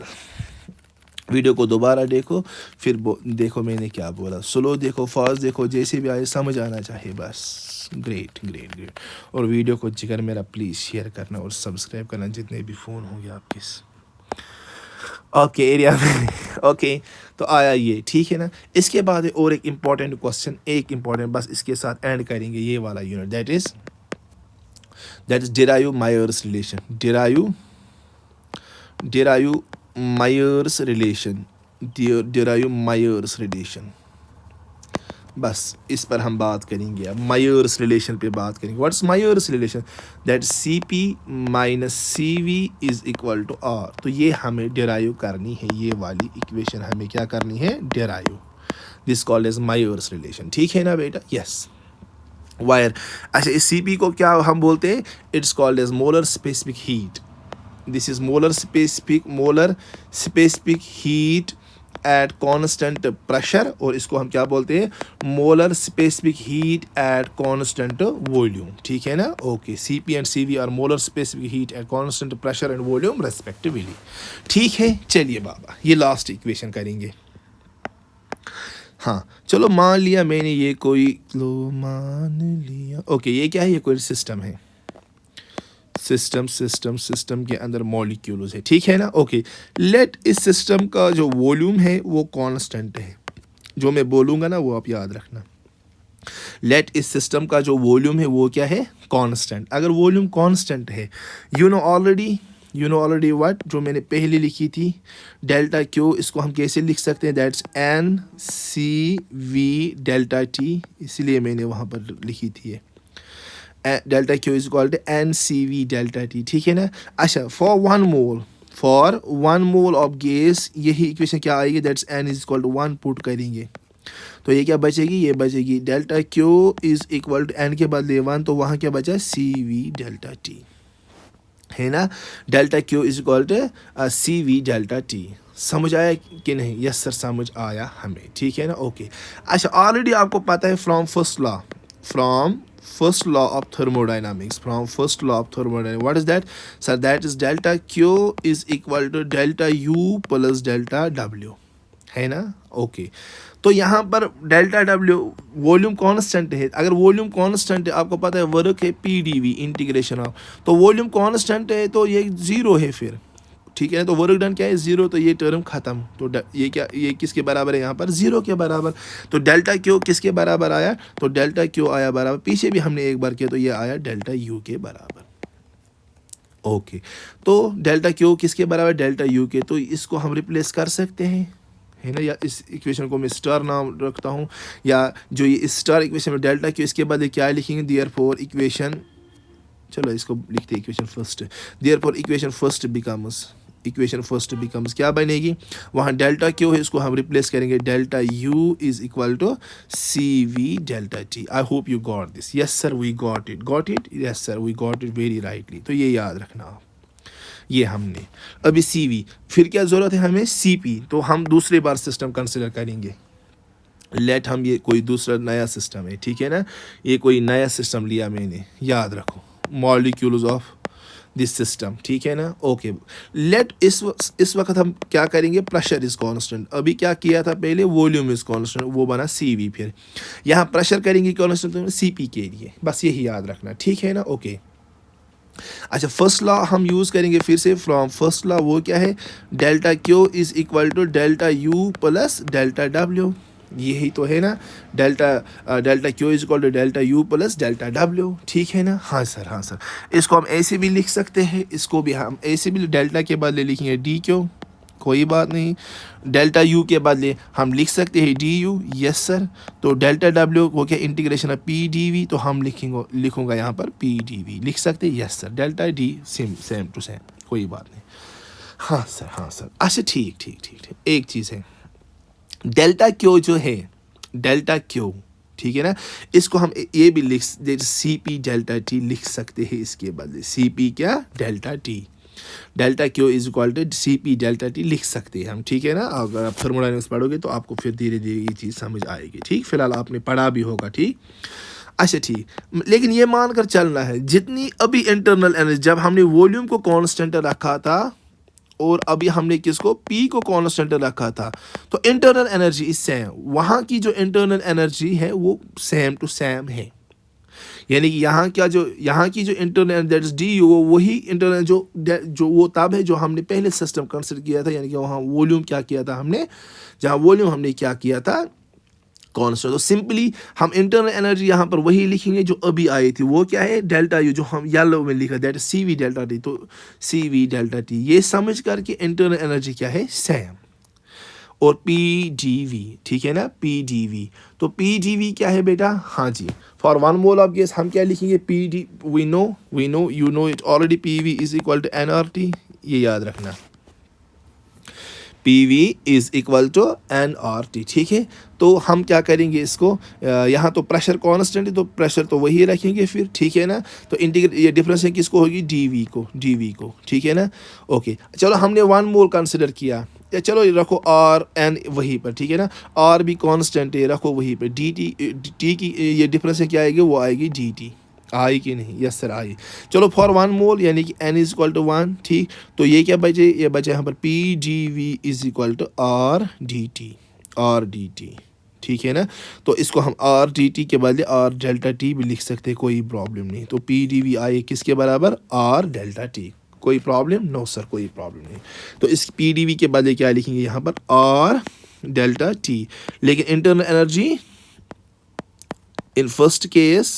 वीडियो को दोबारा देखो, फिर देखो मैंने क्या बोला, स्लो देखो फास्ट देखो, जैसे भी आए समझ आना चाहिए बस। Great great great. और वीडियो को जिगर मेरा प्लीज़ शेयर करना और सब्सक्राइब करना जितने भी फ़ोन होंगे आपके। ओके एरिया में ओके तो आया ये, ठीक है ना। इसके बाद और एक इम्पॉर्टेंट क्वेश्चन, एक इम्पॉर्टेंट, बस इसके साथ एंड करेंगे ये वाला unit, that is Dirayu-Myers relation, Dirayu-Myers relation, Dirayu-Myers relation। बस इस पर हम बात करेंगे, अब मायर्स रिलेशन पे बात करेंगे। What's Mayer's relation, that CP minus CV is equal to R। तो ये हमें डेराइव करनी है, ये वाली इक्वेशन हमें क्या करनी है, derive. This called as Mayer's relation, ठीक है ना बेटा, यस। वायर, अच्छा इस CP को क्या हम बोलते हैं, it's called as molar specific heat. This is molar specific heat at constant pressure, और इसको हम क्या बोलते हैं, molar specific heat at constant volume, ठीक है ना। Okay, CP and CV are molar specific heat at constant pressure and volume respectively, ठीक है। चलिए बाबा ये लास्ट इक्वेशन करेंगे। हाँ चलो मान लिया मैंने ये कोई, लो मान लिया, ओके ये क्या है, ये कोई सिस्टम है, सिस्टम के अंदर मॉलिक्यूल्स है, ठीक है ना। ओके, लेट इस सिस्टम का जो वॉल्यूम है वो कांस्टेंट है। जो मैं बोलूँगा ना वो आप याद रखना। लेट इस सिस्टम का जो वॉल्यूम है वो क्या है, कांस्टेंट। अगर वॉल्यूम कांस्टेंट है, यू नो ऑलरेडी व्हाट, जो मैंने पहले लिखी थी डेल्टा क्यू, इसको हम कैसे लिख सकते हैं, दैट्स NCV डेल्टा T, इसलिए मैंने वहाँ पर लिखी थी delta Q is equal to NCV delta T, ठीक है ना। अच्छा for one mole of gas, यही इक्वेशन क्या आएगी, that's N is equal to 1 put करेंगे तो ये क्या बचेगी, ये बचेगी delta Q is equal to N के बदले 1, तो वहाँ क्या बचा CV डेल्टा T, है ना। Delta Q is equal to CV delta T। समझ आया कि नहीं, यस सर समझ आया हमें, ठीक है ना। ओके अच्छा ऑलरेडी आपको पता है from first law of thermodynamics, what is that sir, that is delta Q is equal to delta U plus delta W, है ना। ओके तो यहाँ पर डेल्टा W वॉल्यूम कांस्टेंट है। अगर वॉल्यूम कांस्टेंट है, आपको पता है वर्क है PdV इंटीग्रेशन ऑफ, तो वॉल्यूम कांस्टेंट है तो ये 0 है फिर, ठीक है। तो वर्क डन क्या है 0, तो ये टर्म ख़त्म। तो ये क्या, ये किसके बराबर है, यहाँ पर 0 के बराबर। तो डेल्टा क्यू किसके बराबर आया, तो डेल्टा क्यू आया बराबर, पीछे भी हमने एक बार किया तो ये आया डेल्टा U के बराबर। ओके तो डेल्टा क्यू किसके बराबर, डेल्टा U के। तो इसको हम रिप्लेस कर सकते हैं, है ना, या इस इक्वेशन को मैं स्टार नाम रखता हूँ, या जो ये स्टार इक्वेशन में डेल्टा क्यू, इसके बाद क्या लिखेंगे, देयरफॉर इक्वेशन, चलो इसको लिखते हैं equation first, therefore equation first becomes क्या बनेगी, वहाँ डेल्टा क्यू है, इसको हम रिप्लेस करेंगे delta U is equal to CV delta T। I hope you got this, yes sir we got it, yes sir we got it very rightly. तो ये याद रखना आप, ये हमने अभी CV, फिर क्या ज़रूरत है हमें CP, तो हम दूसरी बार सिस्टम कंसिडर करेंगे। लेट हम ये कोई दूसरा नया सिस्टम है, ठीक है ना, ये कोई नया सिस्टम लिया मैंने, याद रखो मॉलिक्यूल्स ऑफ दिस सिस्टम, ठीक है ना। ओके, लेट इस वक्त हम क्या करेंगे, प्रेशर इज कांस्टेंट, अभी क्या किया था पहले, वॉल्यूम इज कांस्टेंट, वो बना CV, फिर यहाँ प्रेशर करेंगे कांस्टेंट CP के लिए, बस यही याद रखना, ठीक है ना। ओके, अच्छा फर्स्ट लॉ हम यूज़ करेंगे फिर से फ्रॉम फर्स्ट लॉ, वो क्या है, delta Q is equal to delta U plus delta W, यही तो है ना, delta Q is equal to delta U plus delta W, ठीक है ना। हाँ सर, हाँ सर, इसको हम ऐसे भी लिख सकते हैं, इसको भी हम ऐसे भी, डेल्टा के बदले लिखेंगे DQ, कोई बात नहीं, डेल्टा U के बदले हम लिख सकते हैं DU, यस सर। तो डेल्टा W हो गया इंटीग्रेशन ऑफ PdV, तो हम लिखूंगा यहाँ पर PdV, लिख सकते हैं, yes sir. Delta D same to same, कोई बात नहीं। हाँ सर, हाँ सर, अच्छा ठीक ठीक ठीक ठीक, एक चीज़ है, डेल्टा Q जो है, डेल्टा Q, ठीक है ना, इसको हम ये भी लिख CP डेल्टा T लिख सकते हैं, इसके बदले CP क्या, delta T, delta Q is equal to CP delta T लिख सकते हैं हम, ठीक है ना। अगर आप थर्मोडायनेमिक्स पढ़ोगे तो आपको फिर धीरे धीरे ये चीज़ समझ आएगी, ठीक, फिलहाल आपने पढ़ा भी होगा, ठीक। अच्छा ठीक, लेकिन ये मानकर चलना है, जितनी अभी इंटरनल एनर्जी, जब हमने वॉल्यूम को कांस्टेंट रखा था और अभी हमने किसको, P को कांस्टेंट रखा था, तो इंटरनल एनर्जी इज सेम, वहाँ की जो इंटरनल एनर्जी है वो सेम टू सेम है, यानी कि यहाँ की जो इंटरनल दैट इज DU, वो वही इंटरनल जो वो तब है जो हमने पहले सिस्टम कंसिडर किया था, यानी कि वहाँ वॉल्यूम क्या किया था हमने, जहाँ वॉल्यूम हमने क्या किया था, कॉन्स्टेंट। तो सिंपली हम इंटरनल एनर्जी यहाँ पर वही लिखेंगे जो अभी आई थी, वो क्या है, डेल्टा U, जो हम येलो में लिखा दैट CV डेल्टा T, तो CV डेल्टा T, ये समझ करके इंटरनल एनर्जी क्या है, सेम, और PdV, ठीक है ना, PdV, तो PdV क्या है बेटा, हाँ जी, फॉर 1 मोल ऑफ गैस हम क्या लिखेंगे, PD, we know you know it already, PV is equal to nRT, ये याद रखना, PV is equal to nRT, ठीक है। तो हम क्या करेंगे इसको, यहाँ तो प्रेशर कांस्टेंट है, तो प्रेशर तो वही रखेंगे फिर, ठीक है ना। तो ये डिफरेंस है किसको होगी, DV को, ठीक है ना। ओके, चलो हमने 1 मोल कंसिडर किया, या चलो रखो Rn वहीं पर, ठीक है ना, R भी कांस्टेंट है, रखो वहीं पर, T की ये डिफरेंस है क्या आएगी, वो आएगी DT, आई कि नहीं, यस सर आई। चलो फॉर 1 मोल यानी कि N इज इक्वल टू 1, ठीक, तो ये क्या बचे, ये बचे यहाँ पर PdV is equal to R dt, ठीक है ना। तो इसको हम R dt के बदले R डेल्टा T भी लिख सकते हैं, कोई प्रॉब्लम नहीं। तो PdV आए किसके बराबर, R डेल्टा T, कोई प्रॉब्लम, नो सर कोई प्रॉब्लम नहीं। तो इस PdV के बदले क्या लिखेंगे यहाँ पर, R डेल्टा T, लेकिन internal energy in first case,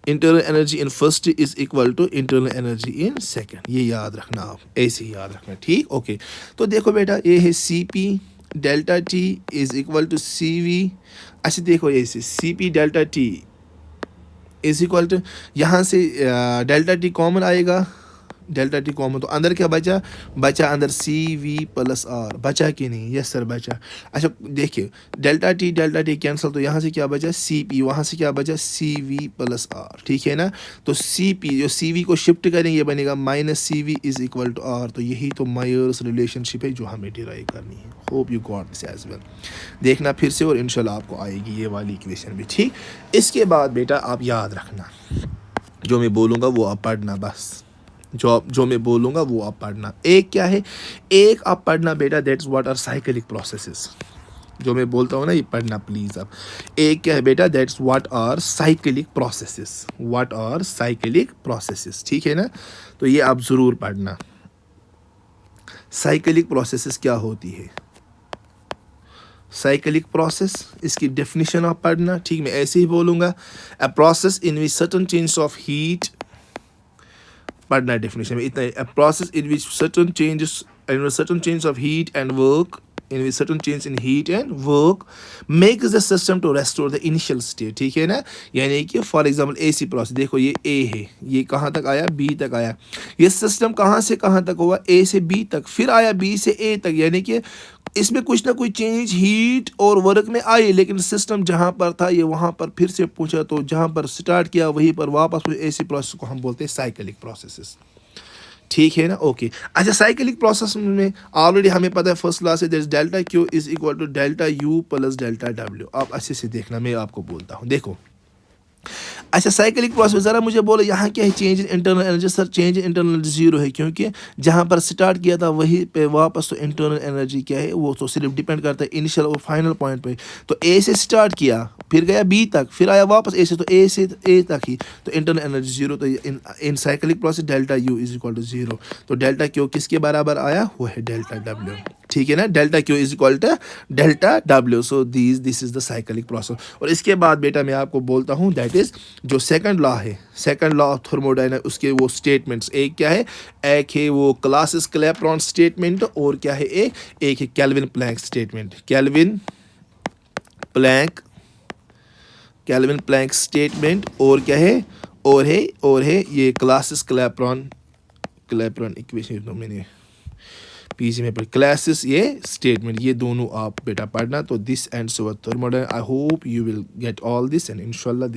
internal energy in first is equal to internal energy in second, ये याद रखना, आप ऐसे ही याद रखना, ठीक। ओके, तो देखो बेटा ये है CP delta T is equal to CV, अच्छा देखो ऐसे CP delta T is equal to, यहाँ से डेल्टा T कॉमन आएगा, डेल्टा T कॉमन, तो अंदर क्या बचा अंदर CV प्लस R, बचा कि नहीं, यस सर बचा। अच्छा देखिए डेल्टा T कैंसिल, तो यहाँ से क्या बचा CP, वहाँ से क्या बचा CV प्लस R, ठीक है ना। तो CP जो CV को शिफ्ट करेंगे ये बनेगा minus CV is equal to R, तो यही तो मायर्स रिलेशनशिप है जो हमें डिराइव करनी है। Hope you got this as well, देखना फिर से और इंशाल्लाह आपको आएगी ये वाली इक्वेशन भी, ठीक। इसके बाद बेटा आप याद रखना, जो मैं बोलूँगा वो आप पढ़ना, बस जो मैं बोलूँगा वो आप पढ़ना। एक क्या है, एक आप पढ़ना बेटा, that's what are cyclic processes, जो मैं बोलता हूँ ना ये पढ़ना प्लीज़ आप। एक क्या है बेटा, that's what are cyclic processes, what are cyclic processes, ठीक है ना। तो ये आप ज़रूर पढ़ना, साइक्लिक प्रोसेसेस क्या होती है, साइक्लिक प्रोसेस, इसकी डेफिनेशन आप पढ़ना, ठीक। मैं ऐसे ही बोलूँगा, a process in which certain change of heat, पढ़ना डेफिनेशन में इतना, a process in which certain changes of heat and work, in which certain change in heat and work makes the system to restore the initial state, ठीक है ना। यानी कि for example AC process, देखो ये A है, ये कहाँ तक आया, B तक आया, ये सिस्टम कहाँ से कहाँ तक हुआ, A से B तक, फिर आया B से A तक, यानी कि इसमें कुछ ना कुछ चेंज हीट और वर्क में आई, लेकिन सिस्टम जहाँ पर था ये वहाँ पर फिर से पूछा, तो जहाँ पर स्टार्ट किया वहीं पर वापस, ऐसी प्रोसेस को हम बोलते हैं साइक्लिक प्रोसेसेस, ठीक है ना, ओके। अच्छा, साइक्लिक प्रोसेस में ऑलरेडी हमें पता है फर्स्ट क्लास से delta Q is equal to delta U plus delta W. आप अच्छे से देखना, मैं आपको बोलता हूँ, देखो। अच्छा, साइक्लिक प्रोसेस ज़रा मुझे बोलो यहाँ क्या है change in internal energy. Sir change in internal energy zero है, क्योंकि जहाँ पर स्टार्ट किया था वहीं पे वापस तो इंटरनल एनर्जी क्या है, वो तो सिर्फ डिपेंड करता है इनिशियल और फाइनल पॉइंट पे। तो ए से स्टार्ट किया, फिर गया बी तक, फिर आया वापस ए से, तो ए से ए तक ही, तो इंटरनल एनर्जी जीरो। तो in cyclic process delta U is equal to zero. तो डेल्टा क्यू किसके बराबर आया, वो है डेल्टा डब्ल्यू। ठीक है ना, delta Q is equal to delta W. So this is the cyclic process. और इसके बाद बेटा मैं आपको बोलता हूँ दैट इज जो सेकंड लॉ है, सेकंड लॉ ऑफ थर्मोडायनामिक्स, उसके वो स्टेटमेंट्स, एक क्या है, एक है वो क्लासिस क्लैपेरॉन स्टेटमेंट, और क्या है एक है Kelvin Planck statement. Kelvin Planck statement, और क्या है, और है ये क्लासिस क्लैपेरॉन इक्वेशन। तो मैंने पीछे में पर क्लासेस ये स्टेटमेंट, ये दोनों आप बेटा पढ़ना। तो this ends our thermodynamics. I hope you will get all this and इंशाल्लाह